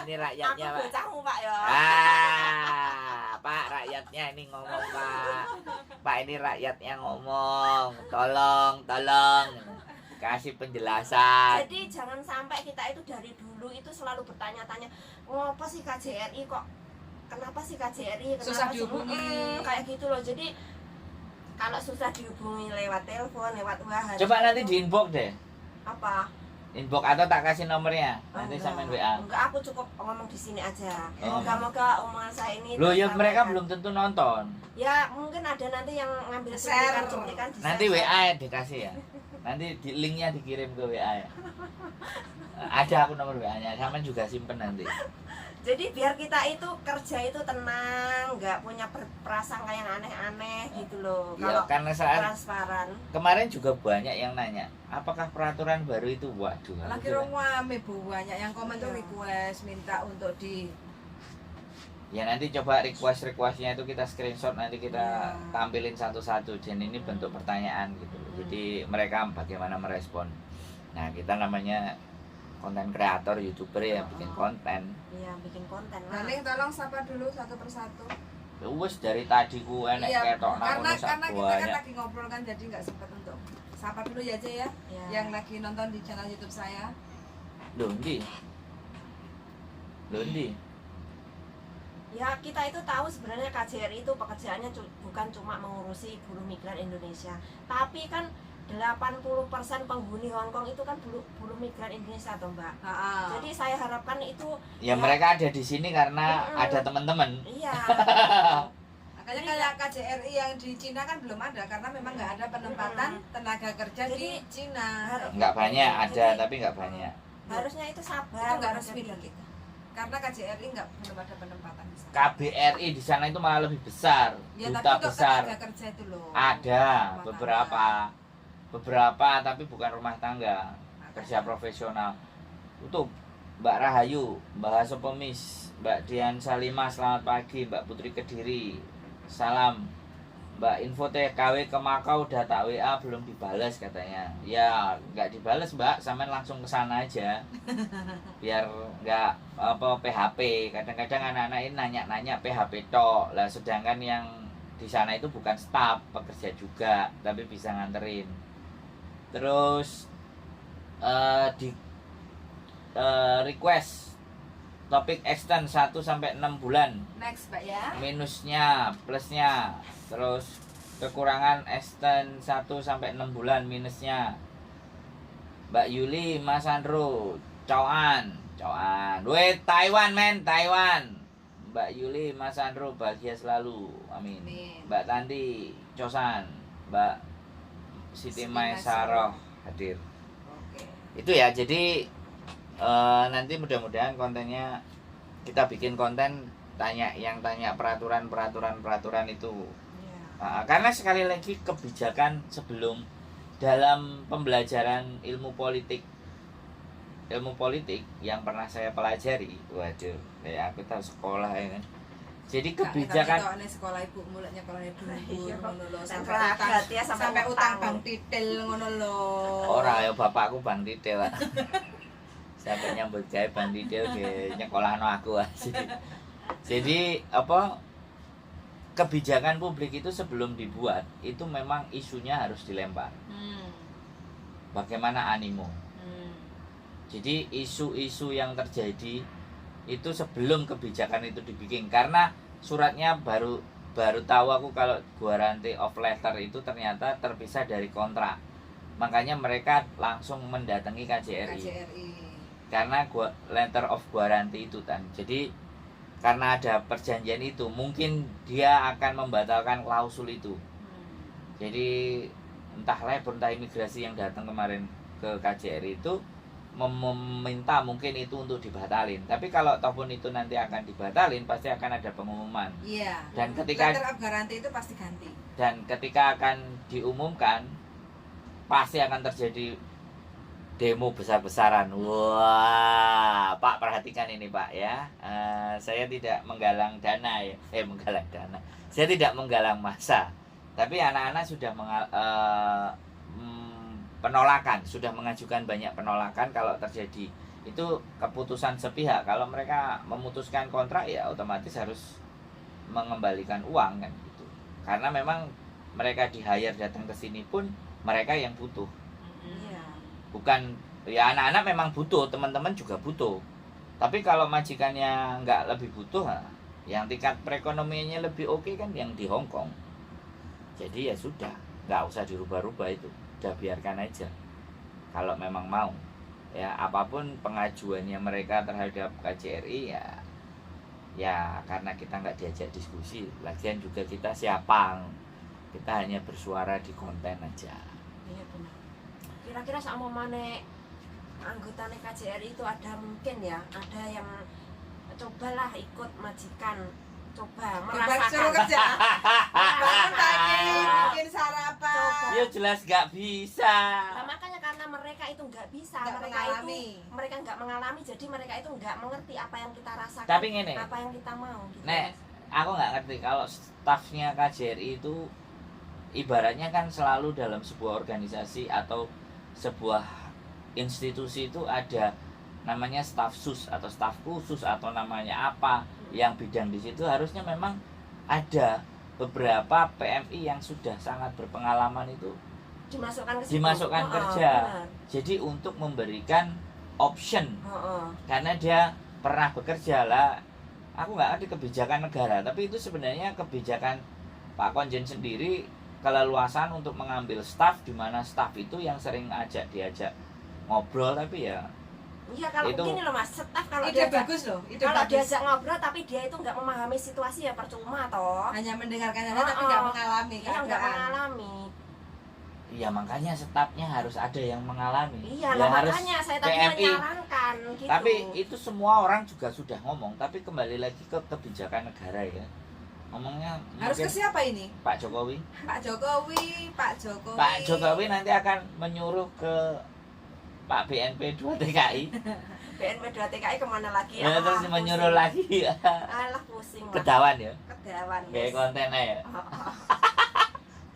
[SPEAKER 1] ini rakyatnya
[SPEAKER 3] Aku
[SPEAKER 1] Pak.
[SPEAKER 3] bocahmu Pak ya.
[SPEAKER 1] Pak rakyatnya ini ngomong Pak. Pak ini rakyatnya ngomong. Tolong kasih penjelasan.
[SPEAKER 3] Jadi jangan sampai kita itu dari dulu itu selalu bertanya-tanya, ngapa sih KJRI kok? Kenapa sih KJRI? Kenapa
[SPEAKER 2] susah
[SPEAKER 3] sih?
[SPEAKER 2] dihubungi
[SPEAKER 3] Kayak gitu loh. Jadi kalau susah dihubungi lewat telepon, lewat WA.
[SPEAKER 1] Coba nanti di inbox deh.
[SPEAKER 3] Apa?
[SPEAKER 1] Inbox atau tak kasih nomornya. Nanti
[SPEAKER 3] Enggak.
[SPEAKER 1] samain WA.
[SPEAKER 3] Enggak, aku cukup ngomong di sini aja.
[SPEAKER 1] Oh.
[SPEAKER 3] Moga-moga omongan saya ini
[SPEAKER 1] Loh ya
[SPEAKER 3] tersampaikan.
[SPEAKER 1] mereka belum tentu nonton.
[SPEAKER 3] Ya mungkin ada nanti yang ngambil
[SPEAKER 2] Share.
[SPEAKER 3] cuplikan di
[SPEAKER 1] Nanti
[SPEAKER 3] share.
[SPEAKER 1] WA ya dikasih ya. Nanti di linknya dikirim ke WA ya. Ada aku nomor WA-nya. Sama juga simpen nanti.
[SPEAKER 3] Jadi biar kita itu kerja itu tenang, nggak punya prasangka yang aneh-aneh gitu loh.
[SPEAKER 1] Ya karena saat
[SPEAKER 3] Transparan.
[SPEAKER 1] kemarin juga banyak yang nanya, apakah peraturan baru itu waduh.
[SPEAKER 2] lagi rame banyak yang komen tuh request minta untuk di
[SPEAKER 1] Ya nanti coba requestnya itu kita screenshot, nanti kita
[SPEAKER 2] Ya.
[SPEAKER 1] tampilin satu-satu. Dan ini bentuk pertanyaan gitu loh. Jadi mereka bagaimana merespon. Nah kita namanya konten kreator, youtuber ya bikin konten.
[SPEAKER 3] Iya, bikin konten lah.
[SPEAKER 2] Naning tolong sapa dulu satu persatu.
[SPEAKER 1] Wes dari tadi ku enek
[SPEAKER 2] Iya,
[SPEAKER 1] ketok nang
[SPEAKER 2] karena
[SPEAKER 1] ngono sak
[SPEAKER 2] kita kan
[SPEAKER 1] banyak.
[SPEAKER 2] lagi ngobrol kan jadi nggak sempat untuk sapa dulu ya aja ya.
[SPEAKER 3] Ya.
[SPEAKER 2] Yang lagi nonton di channel YouTube saya.
[SPEAKER 1] Loh ndi?
[SPEAKER 3] Ya kita itu tahu sebenarnya KJRI itu pekerjaannya bukan cuma mengurusi buruh migran Indonesia, tapi kan 80% penghuni Hong Kong itu kan buruh migran Indonesia toh Mbak. Jadi saya harapkan itu
[SPEAKER 1] Ya mereka ada di sini karena ada teman-teman.
[SPEAKER 3] iya.
[SPEAKER 2] Makanya kayak KJRI yang di Cina kan belum ada karena memang nggak ada penempatan tenaga kerja di
[SPEAKER 3] Jadi,
[SPEAKER 2] Cina.
[SPEAKER 1] Nggak banyak, ada
[SPEAKER 3] Jadi-
[SPEAKER 1] tapi nggak banyak.
[SPEAKER 3] Harusnya itu sabar.
[SPEAKER 2] Itu nggak resmi
[SPEAKER 3] Jadi-
[SPEAKER 2] dan kita. Karena KJRI belum ada penempatan di sana.
[SPEAKER 1] KBRI di sana itu malah lebih besar,
[SPEAKER 2] Ya
[SPEAKER 1] duta
[SPEAKER 2] tapi untuk
[SPEAKER 1] besar.
[SPEAKER 2] tenaga kerja itu loh.
[SPEAKER 1] Ada
[SPEAKER 2] Rumah
[SPEAKER 1] beberapa tapi bukan rumah tangga, kerja profesional. Untuk Mbak Rahayu, Mbak Haso Pemis, Mbak Dian Salima, selamat pagi. Mbak Putri Kediri, salam. Mbak Info TKW ke Makau udah tak WA belum dibales katanya. Ya nggak dibales Mbak, sampean langsung ke sana aja. Biar nggak PHP. Kadang-kadang anak-anak ini nanya-nanya PHP tok. Lah sedangkan yang di sana itu bukan staf, pekerja juga, tapi bisa nganterin. Terus di request topik extend 1 sampai 6 bulan.
[SPEAKER 2] Next Mbak ya.
[SPEAKER 1] Minusnya, plusnya. Terus kekurangan extend 1 sampai 6 bulan, minusnya. Mbak Yuli, Mas Andro, Coan. Wait, Taiwan men, Taiwan. Mbak Yuli, Mas Andro, bahagia selalu. Amin.
[SPEAKER 2] Amin.
[SPEAKER 1] Mbak Tanti, Cosan. Mbak Siti
[SPEAKER 2] Siti
[SPEAKER 1] Maesaroh hadir.
[SPEAKER 2] Oke.
[SPEAKER 1] Itu ya, jadi nanti mudah-mudahan kontennya kita bikin konten tanya peraturan itu.
[SPEAKER 3] Iya.
[SPEAKER 1] Karena sekali lagi kebijakan sebelum dalam pembelajaran ilmu politik yang pernah saya pelajari, waduh, kayak aku tahu sekolah ya kan. Jadi kebijakan
[SPEAKER 2] Kalau sekolah ibu mulanya kalau dhuwur ngono lho
[SPEAKER 3] Sampai ya,
[SPEAKER 2] sampai utang bang titil ngono lho.
[SPEAKER 1] ora ya bapakku Bang Titil. Sampai nyambut gawe Bang Titil ge nyekolahno aku asih. Jadi apa kebijakan publik itu sebelum dibuat itu memang isunya harus dilempar. Bagaimana animo. Jadi isu-isu yang terjadi itu sebelum kebijakan itu dibikin, karena suratnya baru tahu aku kalau guarantee of letter itu ternyata terpisah dari kontrak. Makanya mereka langsung mendatangi KJRI. Karena letter of guarantee itu kan. Jadi karena ada perjanjian itu, mungkin dia akan membatalkan klausul itu. Jadi entah labor entah imigrasi yang datang kemarin ke KJRI itu meminta mungkin itu untuk dibatalin. Tapi kalau ataupun itu nanti akan dibatalin, pasti akan ada pengumuman.
[SPEAKER 2] Iya.
[SPEAKER 1] Dan ketika
[SPEAKER 2] letter of guarantee itu pasti ganti.
[SPEAKER 1] Dan ketika akan diumumkan, pasti akan terjadi demo besar-besaran. Wah, Pak perhatikan ini Pak ya. Saya tidak menggalang dana ya. Menggalang dana. Saya tidak menggalang massa. Tapi anak-anak sudah penolakan, sudah mengajukan banyak penolakan kalau terjadi itu keputusan sepihak. Kalau mereka memutuskan kontrak ya otomatis harus mengembalikan uang kan gitu. Karena memang mereka di-hire datang ke sini pun mereka yang butuh.
[SPEAKER 3] Iya.
[SPEAKER 1] Bukan ya anak-anak memang butuh, teman-teman juga butuh. Tapi kalau majikannya nggak lebih butuh, yang tingkat perekonomiannya lebih oke kan yang di Hong Kong. Jadi ya sudah, nggak usah dirubah-rubah itu. Udah biarkan aja kalau memang mau ya, apapun pengajuannya mereka terhadap KJRI ya karena kita nggak diajak diskusi, lagian juga kita siapa, kita hanya bersuara di konten aja.
[SPEAKER 3] Iya benar. Kira-kira sama mana anggota KJRI itu ada mungkin ya, ada yang cobalah ikut majikan, coba
[SPEAKER 2] suruh
[SPEAKER 3] merasakan
[SPEAKER 2] kerja. Bangun pagi, bikin sarapan.
[SPEAKER 1] Ya jelas nggak bisa.
[SPEAKER 3] Nah, makanya karena mereka itu nggak bisa,
[SPEAKER 2] Nggak
[SPEAKER 3] mereka nggak mengalami, jadi mereka itu nggak mengerti apa yang kita rasakan,
[SPEAKER 1] Tapi ngene,
[SPEAKER 3] apa yang kita mau. Gitu.
[SPEAKER 1] Nek, aku nggak ngerti kalau stafnya KJRI itu ibaratnya kan selalu dalam sebuah organisasi atau sebuah institusi itu ada namanya staf sus atau staf khusus atau namanya apa yang bidang di situ, harusnya memang ada beberapa PMI yang sudah sangat berpengalaman itu dimasukkan kerja.
[SPEAKER 3] Benar.
[SPEAKER 1] Jadi untuk memberikan option
[SPEAKER 3] Oh.
[SPEAKER 1] karena dia pernah bekerja lah. Aku nggak ngerti kebijakan negara, tapi itu sebenarnya kebijakan Pak Konjen sendiri keleluasan untuk mengambil staf, di mana staf itu yang sering diajak ngobrol, tapi ya
[SPEAKER 3] Iya, kalau
[SPEAKER 1] itu,
[SPEAKER 3] begini loh Mas, staf kalau
[SPEAKER 2] Ide
[SPEAKER 3] dia
[SPEAKER 2] bagus loh, ide
[SPEAKER 3] kalau
[SPEAKER 2] bagus.
[SPEAKER 3] diajak ngobrol tapi dia itu nggak memahami situasi ya percuma toh.
[SPEAKER 2] Hanya mendengarkan saja tapi nggak mengalami
[SPEAKER 3] Iya, nggak
[SPEAKER 2] keadaan.
[SPEAKER 3] mengalami.
[SPEAKER 1] ya makanya stafnya harus ada yang mengalami.
[SPEAKER 3] Iya,
[SPEAKER 1] Ya harus
[SPEAKER 3] makanya saya tadi
[SPEAKER 1] PMI.
[SPEAKER 3] menyarankan gitu.
[SPEAKER 1] Tapi itu semua orang juga sudah ngomong, tapi kembali lagi ke kebijakan negara ya. Ngomongnya
[SPEAKER 2] Harus ke
[SPEAKER 1] mungkin
[SPEAKER 2] siapa ini?
[SPEAKER 1] Pak Jokowi.
[SPEAKER 2] Pak Jokowi.
[SPEAKER 1] Pak Jokowi nanti akan menyuruh ke Pak BNP 2 TKI.
[SPEAKER 3] BNP 2 TKI kemana lagi?
[SPEAKER 1] Ya, terus
[SPEAKER 3] pusing.
[SPEAKER 1] menyuruh lagi
[SPEAKER 3] Alah pusing Mas.
[SPEAKER 1] kedawan ya.
[SPEAKER 3] Kedawan.
[SPEAKER 1] Kayak
[SPEAKER 3] Mas.
[SPEAKER 1] kontennya ya.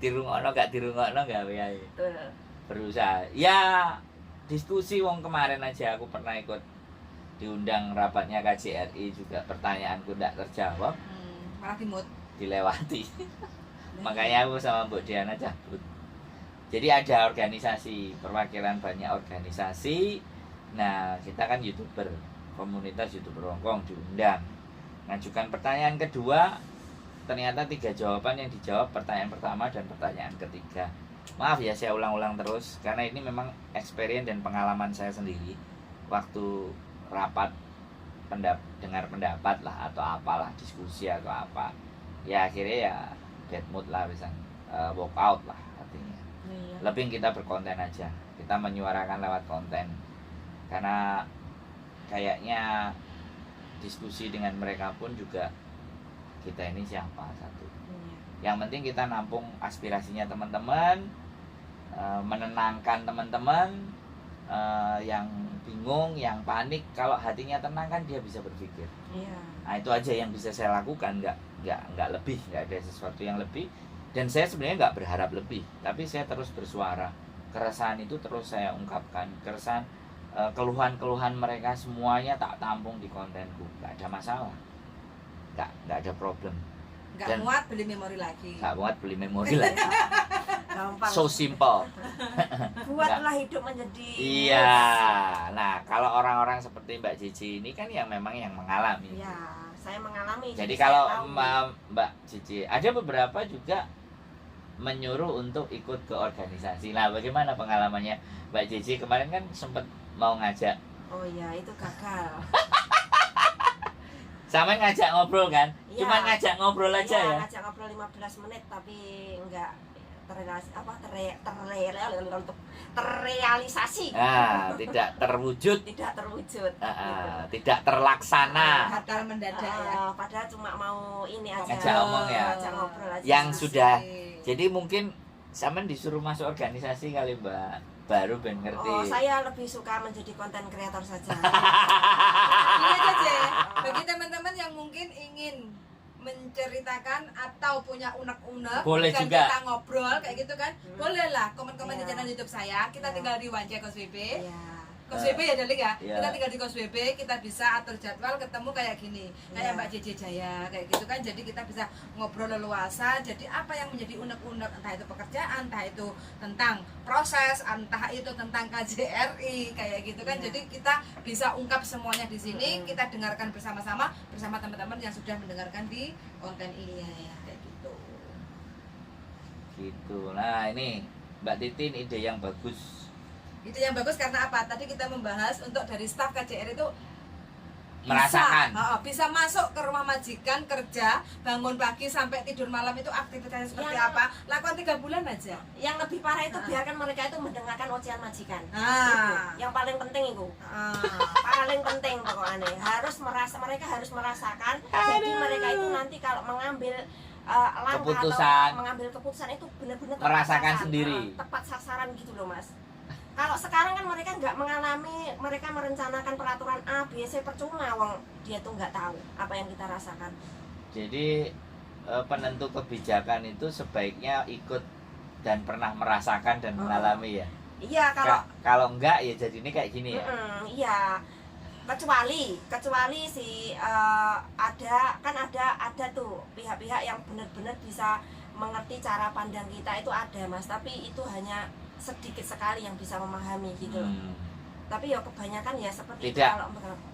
[SPEAKER 1] Dirungokno gak dirungokno gawe ae.
[SPEAKER 3] Betul.
[SPEAKER 1] Berusaha. Ya diskusi wong kemarin aja aku pernah ikut diundang rapatnya KJRI juga, pertanyaanku ndak terjawab,
[SPEAKER 2] Malah dimut.
[SPEAKER 1] dilewati. Makanya aku sama Mbak Diana cabut. Jadi ada organisasi, perwakilan banyak organisasi. Nah, kita kan YouTuber, komunitas YouTuber Hongkong diundang. Ngajukan pertanyaan kedua, ternyata 3 jawaban yang dijawab pertanyaan pertama dan pertanyaan ketiga. Maaf ya saya ulang-ulang terus, karena ini memang experience dan pengalaman saya sendiri. Waktu rapat dengar pendapat lah atau apalah, diskusi atau apa, ya akhirnya ya bad mood lah, bisa walk out lah artinya.
[SPEAKER 3] Iya.
[SPEAKER 1] Lebih kita berkonten aja, kita menyuarakan lewat konten, karena kayaknya diskusi dengan mereka pun juga kita ini siapa satu. Yang penting kita nampung aspirasinya teman-teman, menenangkan teman-teman yang bingung, yang panik. Kalau hatinya tenang kan dia bisa berpikir.
[SPEAKER 3] Iya.
[SPEAKER 1] Nah itu aja yang bisa saya lakukan, nggak lebih, nggak ada sesuatu yang lebih. Dan saya sebenarnya nggak berharap lebih, tapi saya terus bersuara. Keresahan itu terus saya ungkapkan, keresahan, keluhan-keluhan mereka semuanya tak tampung di kontenku, nggak ada masalah, nggak ada problem.
[SPEAKER 2] Nggak muat beli memori lagi.
[SPEAKER 1] Nggak muat beli memori lagi.
[SPEAKER 3] Gampang.
[SPEAKER 1] So simple.
[SPEAKER 3] Buatlah hidup menjadi.
[SPEAKER 1] Iya. Nah, kalau orang-orang seperti Mbak Cici ini kan yang memang yang mengalami.
[SPEAKER 3] Iya, saya mengalami.
[SPEAKER 1] Jadi
[SPEAKER 3] saya
[SPEAKER 1] kalau
[SPEAKER 3] tahu.
[SPEAKER 1] Mbak Cici, ada beberapa juga menyuruh untuk ikut ke organisasi. Nah, bagaimana pengalamannya Mbak Cici kemarin kan sempat mau ngajak.
[SPEAKER 3] Oh iya, itu gagal.
[SPEAKER 1] Sama ngajak ngobrol kan?
[SPEAKER 3] Iya.
[SPEAKER 1] Cuma ngajak ngobrol aja ya.
[SPEAKER 3] Ngajak ngobrol 15 menit tapi enggak terrealisasi.
[SPEAKER 1] Tidak terwujud.
[SPEAKER 3] Tidak terwujud.
[SPEAKER 1] Tidak terlaksana.
[SPEAKER 2] Gagal mendadak ya.
[SPEAKER 3] Padahal cuma mau ini aja.
[SPEAKER 1] Ngajak omong ya.
[SPEAKER 3] Ngajak ngobrol aja.
[SPEAKER 1] Yang sudah. Jadi mungkin sampean disuruh masuk organisasi kali Mbak, baru ben ngerti.
[SPEAKER 3] Oh, saya lebih suka menjadi konten kreator saja.
[SPEAKER 2] Ini aja bagi teman-teman yang mungkin ingin menceritakan atau punya unek-unek,
[SPEAKER 1] boleh
[SPEAKER 2] kan
[SPEAKER 1] juga
[SPEAKER 2] kita ngobrol kayak gitu kan, boleh lah komen-komen di channel YouTube saya. Kita tinggal di Wanja Kos WB. Kos WB ya Delik ya. Kita tinggal di Kos WB, kita bisa atur jadwal ketemu kayak gini. Kayak Mbak JJ Jaya kayak gitu kan. Jadi kita bisa ngobrol leluasa. Jadi apa yang menjadi unek-unek, entah itu pekerjaan, entah itu tentang proses, entah itu tentang KJRI kayak gitu kan. Jadi kita bisa ungkap semuanya di sini. Kita dengarkan bersama-sama bersama teman-teman yang sudah mendengarkan di konten ini kayak gitu.
[SPEAKER 1] Gitu. Nah, ini Mbak Titin ide yang bagus.
[SPEAKER 2] Itu yang bagus karena apa? Tadi kita membahas untuk dari staf KJR itu
[SPEAKER 1] merasakan
[SPEAKER 2] bisa masuk ke rumah majikan kerja, bangun pagi sampai tidur malam itu aktivitasnya seperti apa, lakukan 3 bulan aja.
[SPEAKER 3] Yang lebih parah itu biarkan mereka itu mendengarkan ocehan majikan. Yang paling penting itu paling penting pokoknya mereka harus merasakan. Jadi mereka itu nanti kalau mengambil langkah
[SPEAKER 1] keputusan,
[SPEAKER 3] atau mengambil keputusan itu benar-benar
[SPEAKER 1] merasakan sendiri,
[SPEAKER 3] tepat sasaran gitu loh Mas. Kalau sekarang kan mereka nggak mengalami, mereka merencanakan peraturan A, B, C percuma, wong dia tuh nggak tahu apa yang kita rasakan.
[SPEAKER 1] Jadi penentu kebijakan itu sebaiknya ikut dan pernah merasakan dan mengalami ya.
[SPEAKER 3] Iya,
[SPEAKER 1] kalau enggak ya jadi ini kayak gini ya.
[SPEAKER 3] Iya. Kecuali si ada tuh pihak-pihak yang benar-benar bisa mengerti cara pandang kita itu ada Mas, tapi itu hanya sedikit sekali yang bisa memahami gitu. Tapi ya kebanyakan ya seperti
[SPEAKER 1] tidak.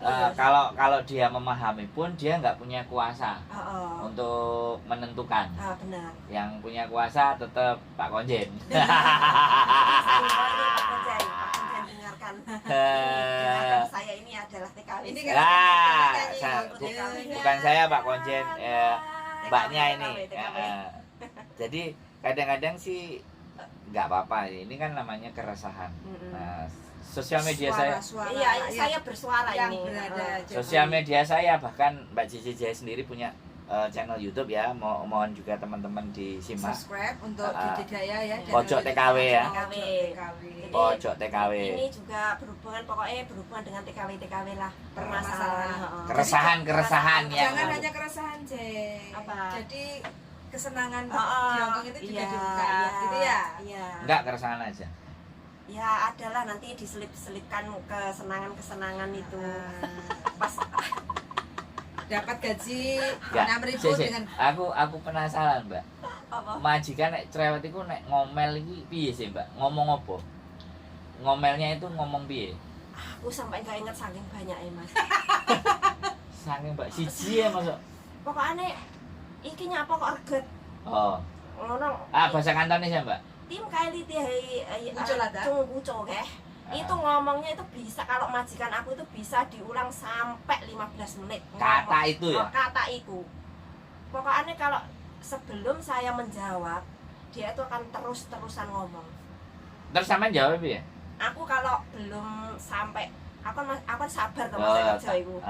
[SPEAKER 3] Itu
[SPEAKER 1] kalau dia memahami pun dia nggak punya kuasa untuk menentukan.
[SPEAKER 3] Benar.
[SPEAKER 1] Yang punya kuasa tetap Pak Konjen.
[SPEAKER 3] Pak Konjen dengarkan. Saya ini adalah TKW.
[SPEAKER 2] Ini
[SPEAKER 1] bukan saya Pak Konjen, mbaknya ini. Jadi kadang-kadang sih nggak apa-apa, ini kan namanya keresahan. Nah, sosial media
[SPEAKER 3] saya bersuara
[SPEAKER 2] yang
[SPEAKER 3] ini.
[SPEAKER 1] Sosial media saya, bahkan Mbak JJ Jaya sendiri punya channel YouTube ya, mohon juga teman-teman disimak.
[SPEAKER 2] Subscribe untuk JJ Jaya ya.
[SPEAKER 1] Pojok TKW ya.
[SPEAKER 3] Pojok
[SPEAKER 1] TKW.
[SPEAKER 3] Ini juga berhubungan dengan TKW lah, permasalahan.
[SPEAKER 1] Keresahan ya.
[SPEAKER 2] Jangan hanya keresahan,
[SPEAKER 3] Apa?
[SPEAKER 2] Jadi kesenangan di Hongkong itu juga diungkap gitu ya.
[SPEAKER 1] Enggak, keresahan aja.
[SPEAKER 3] Ya adalah nanti diselip-selipkan kesenangan itu. Pas
[SPEAKER 2] dapat gaji 6.000 dengan
[SPEAKER 1] aku penasaran Mbak.
[SPEAKER 3] apa?
[SPEAKER 1] Majikan nek cerewet iku nek ngomel iki piye sih Mbak? Ngomong apa? Ngomelnya itu ngomong piye?
[SPEAKER 3] Aku sampai gak inget saking banyak Mas.
[SPEAKER 1] Saking Mbak siji ya masuk.
[SPEAKER 3] Pokoknya iki nyapa kok reget. Ngono.
[SPEAKER 1] Bahasa Kantonis ya Mbak?
[SPEAKER 3] Tim kali cung itu ngomongnya itu bisa, kalau majikan aku itu bisa diulang sampai 15 menit.
[SPEAKER 1] Kata itu ya?
[SPEAKER 3] Kata itu. Pokoknya kalau sebelum saya menjawab, dia itu akan terus-terusan ngomong.
[SPEAKER 1] Terus sampean jawab ya?
[SPEAKER 3] Aku kalau belum sampai, aku sabar sama saya kerja itu.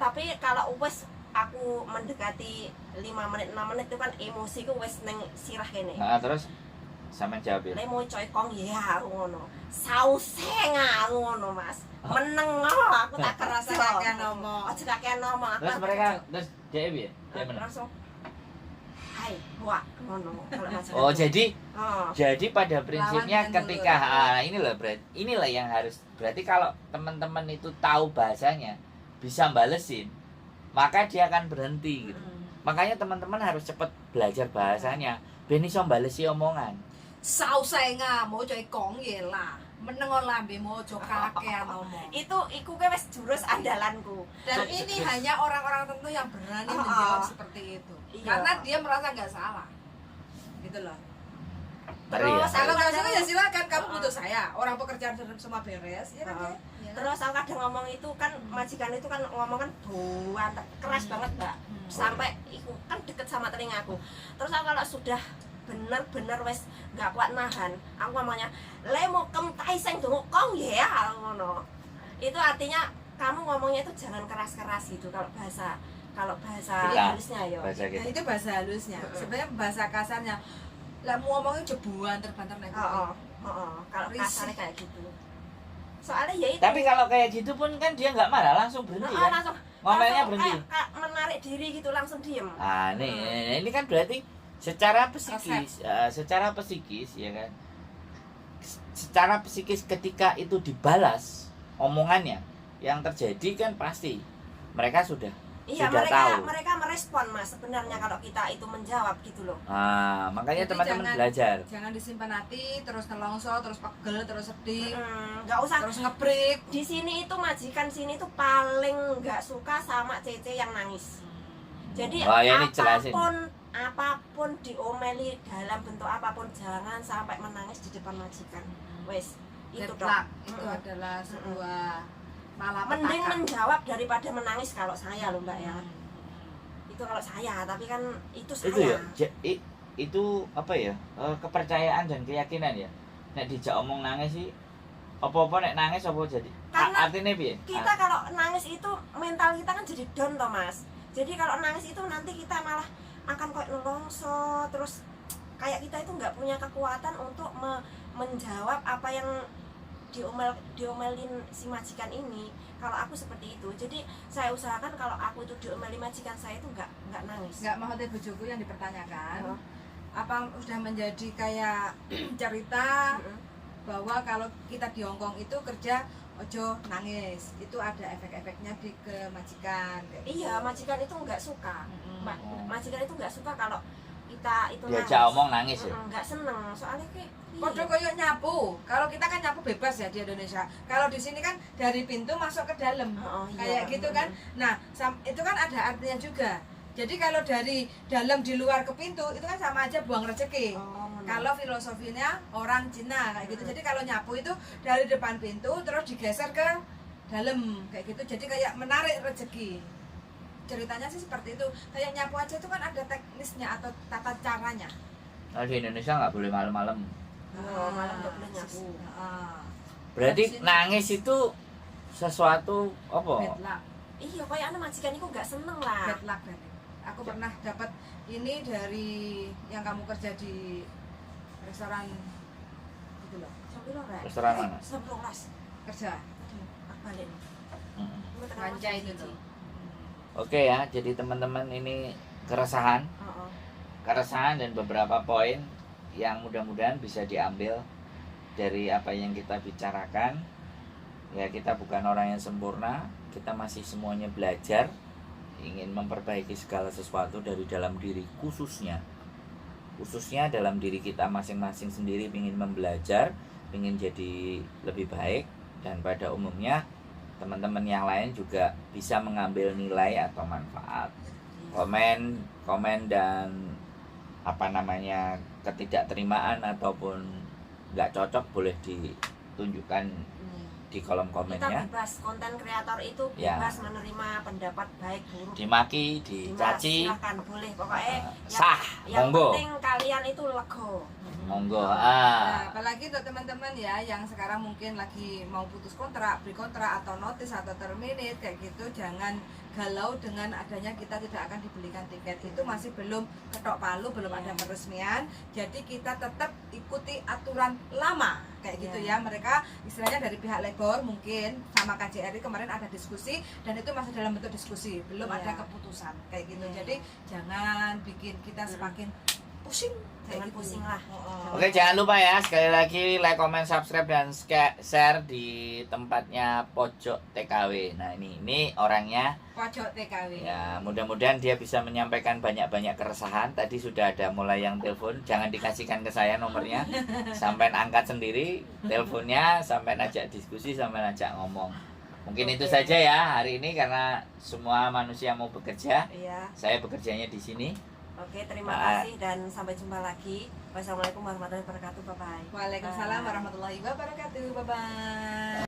[SPEAKER 3] Tapi kalau wes aku mendekati 6 menit itu kan emosiku wes neng sirah kene.
[SPEAKER 1] Terus sampean jawab ya?
[SPEAKER 3] Lemo coy kong ya ngono. Sauseng ngono Mas. Meneng aku tak kerasa kakean ngomong. Aja kakean ngomong.
[SPEAKER 1] Terus mereka terus jawab ya? Dia
[SPEAKER 3] langsung hai, wah ngono.
[SPEAKER 1] Jadi pada prinsipnya ketika inilah yang harus, berarti kalau teman-teman itu tahu bahasanya, bisa balesin, maka dia akan berhenti gitu. Makanya teman-teman harus cepat belajar bahasanya, ben iso balesi omongan.
[SPEAKER 2] Sausenga mau coy kong ye lah. Menengon lambe mojo kakean ngomong.
[SPEAKER 3] Iku wes jurus andalanku.
[SPEAKER 2] Dan ini hanya orang-orang tertentu yang berani menjawab seperti itu. Karena dia merasa nggak salah. Gitu loh.
[SPEAKER 3] Terus
[SPEAKER 2] kalau nggak suka ya silakan, kamu butuh saya. Orang pekerjaan semua beres, ya kan?
[SPEAKER 3] Terus aku kadang ngomong itu kan, majikan itu kan ngomong kan keras banget Mbak. Sampai iku kan deket sama telingaku. Terus aku kalau sudah bener-bener wes gak kuat nahan, aku ngomongnya le mau kem tai sing dongkong ya ngono. Itu artinya kamu ngomongnya itu jangan keras-keras gitu kalau bahasa
[SPEAKER 1] Kita,
[SPEAKER 3] halusnya ya.
[SPEAKER 1] bahasa
[SPEAKER 2] Nah,
[SPEAKER 1] kita.
[SPEAKER 2] itu bahasa halusnya. Sebenarnya bahasa kasarnya lah mau ngomongnya jebuan terbantar naik.
[SPEAKER 3] Kalau
[SPEAKER 2] Risih.
[SPEAKER 3] kasarnya kayak gitu. Soalnya ya itu.
[SPEAKER 1] Tapi kalau kayak gitu pun kan dia nggak marah, langsung berhenti kan?
[SPEAKER 3] langsung
[SPEAKER 1] Ngomelnya berhenti.
[SPEAKER 3] kayak menarik diri gitu langsung diem.
[SPEAKER 1] Ah, ini kan berarti secara psikis ya kan. Secara psikis ketika itu dibalas omongannya, yang terjadi kan pasti mereka sudah
[SPEAKER 3] Iya,
[SPEAKER 1] tahu.
[SPEAKER 3] mereka merespon Mas sebenarnya kalau kita itu menjawab gitu loh.
[SPEAKER 1] Ah, makanya
[SPEAKER 2] Jadi
[SPEAKER 1] teman-teman
[SPEAKER 2] jangan-
[SPEAKER 1] belajar.
[SPEAKER 2] Jangan disimpan hati, terus nelongso, terus pegel, terus sedih,
[SPEAKER 3] Nggak usah.
[SPEAKER 2] terus ngebreak.
[SPEAKER 3] Di sini itu majikan sini tuh paling nggak suka sama Cece yang nangis. Jadi
[SPEAKER 1] Oh, ya, ini jelasin.
[SPEAKER 3] apapun diomeli dalam bentuk apapun jangan sampai menangis di depan majikan. Wes, itu
[SPEAKER 2] Deadlock
[SPEAKER 3] dong.
[SPEAKER 2] itu adalah sebuah
[SPEAKER 3] Mending
[SPEAKER 2] malapetaka.
[SPEAKER 3] menjawab daripada menangis kalau saya loh Mbak ya. Itu kalau saya, tapi kan itu saya.
[SPEAKER 1] Itu ya, itu apa ya? Kepercayaan dan keyakinan ya. Nek dijak omong nangis sih apa-apa nek nangis apa jadi?
[SPEAKER 3] Karena
[SPEAKER 1] Artinya piye?
[SPEAKER 3] Kita kalau nangis itu mental kita kan jadi down toh Mas. Jadi kalau nangis itu nanti kita malah akan kayak nelongso, terus kayak kita itu nggak punya kekuatan untuk menjawab apa yang diomelin si majikan ini. Kalau aku seperti itu, jadi saya usahakan kalau aku itu diomeli majikan saya itu nggak nangis.
[SPEAKER 2] Nggak mau hati bojoku yang dipertanyakan.
[SPEAKER 3] Oh.
[SPEAKER 2] Apa sudah menjadi kayak cerita bahwa kalau kita di Hongkong itu kerja ojo nangis, itu ada efek-efeknya ke majikan kayak gitu.
[SPEAKER 3] Iya, majikan itu nggak suka. Majikan itu nggak suka kalau kita itu
[SPEAKER 1] Diajak omong nangis ya.
[SPEAKER 3] nggak seneng, soalnya kayak
[SPEAKER 2] Podo koyo nyapu. Kalau kita kan nyapu bebas ya di Indonesia. Kalau di sini kan dari pintu masuk ke dalam. Kayak gitu kan. Nah, itu kan ada artinya juga. Jadi kalau dari dalam di luar ke pintu itu kan sama aja buang rezeki. Kalau filosofinya orang Cina kayak gitu. Jadi kalau nyapu itu dari depan pintu terus digeser ke dalam kayak gitu. Jadi kayak menarik rezeki. Ceritanya sih seperti itu. Kayak nyapu aja itu kan ada teknisnya atau tata caranya.
[SPEAKER 1] Nah, di Indonesia nggak boleh malam-malam.
[SPEAKER 3] malam nggak boleh nyapu.
[SPEAKER 1] Berarti
[SPEAKER 2] Di sini-
[SPEAKER 1] nangis itu sesuatu apa?
[SPEAKER 2] Bad luck.
[SPEAKER 3] Iya, kayak anak majikan itu nggak seneng lah.
[SPEAKER 2] Bad luck berarti. Aku pernah dapat ini dari yang kamu kerja di restoran itu loh.
[SPEAKER 3] Sampai lo rek.
[SPEAKER 1] Restoran mana?
[SPEAKER 3] Sampai kelas.
[SPEAKER 2] Kerja
[SPEAKER 3] Aku balik.
[SPEAKER 1] Mm-mm.
[SPEAKER 3] Ini tekan
[SPEAKER 2] Manca
[SPEAKER 3] Mas
[SPEAKER 2] itu
[SPEAKER 3] Cici.
[SPEAKER 2] tuh.
[SPEAKER 1] Oke ya, jadi teman-teman ini keresahan dan beberapa poin yang mudah-mudahan bisa diambil dari apa yang kita bicarakan. Ya, kita bukan orang yang sempurna, kita masih semuanya belajar, ingin memperbaiki segala sesuatu dari dalam diri, khususnya dalam diri kita masing-masing sendiri, ingin membelajar, ingin jadi lebih baik, dan pada umumnya teman-teman yang lain juga bisa mengambil nilai atau manfaat. Komen dan ketidakterimaan ataupun nggak cocok boleh ditunjukkan di kolom
[SPEAKER 3] Kita
[SPEAKER 1] komennya.
[SPEAKER 3] bebas, konten kreator itu
[SPEAKER 1] Ya.
[SPEAKER 3] bebas menerima pendapat baik buruk.
[SPEAKER 1] Dimaki, dicaci,
[SPEAKER 3] Silahkan boleh, pokoknya
[SPEAKER 1] sah,
[SPEAKER 3] yang
[SPEAKER 1] monggo,
[SPEAKER 3] penting kalian itu lego.
[SPEAKER 1] monggo.
[SPEAKER 2] Nah, apalagi untuk teman-teman ya yang sekarang mungkin lagi mau putus kontrak, beri kontrak atau notice atau terminate kayak gitu, jangan galau dengan adanya kita tidak akan dibelikan tiket. Itu masih belum ketok palu, belum ada peresmian. Jadi kita tetap ikuti aturan lama kayak gitu ya. Mereka istilahnya dari pihak Lebor mungkin sama KJRI kemarin ada diskusi dan itu masih dalam bentuk diskusi, belum ada keputusan kayak gitu. Jadi jangan bikin kita semakin pusing.
[SPEAKER 3] Jangan
[SPEAKER 2] Kayak gitu.
[SPEAKER 3] pusing lah.
[SPEAKER 1] Oke, jangan lupa ya, sekali lagi like, comment, subscribe, dan share di tempatnya Pojok TKW. Nah, ini orangnya.
[SPEAKER 2] Pojok TKW.
[SPEAKER 1] Ya, mudah-mudahan dia bisa menyampaikan banyak-banyak keresahan. Tadi sudah ada mulai yang telepon, jangan dikasihkan ke saya nomornya. Sampai angkat sendiri teleponnya, sampai ajak diskusi, sampai ajak ngomong. Mungkin itu saja ya hari ini, karena semua manusia mau bekerja.
[SPEAKER 3] Iya.
[SPEAKER 1] Saya bekerjanya di sini.
[SPEAKER 3] Oke, terima kasih dan sampai jumpa lagi. Wassalamualaikum warahmatullahi wabarakatuh. Bye bye.
[SPEAKER 2] Waalaikumsalam warahmatullahi wabarakatuh. Bye bye.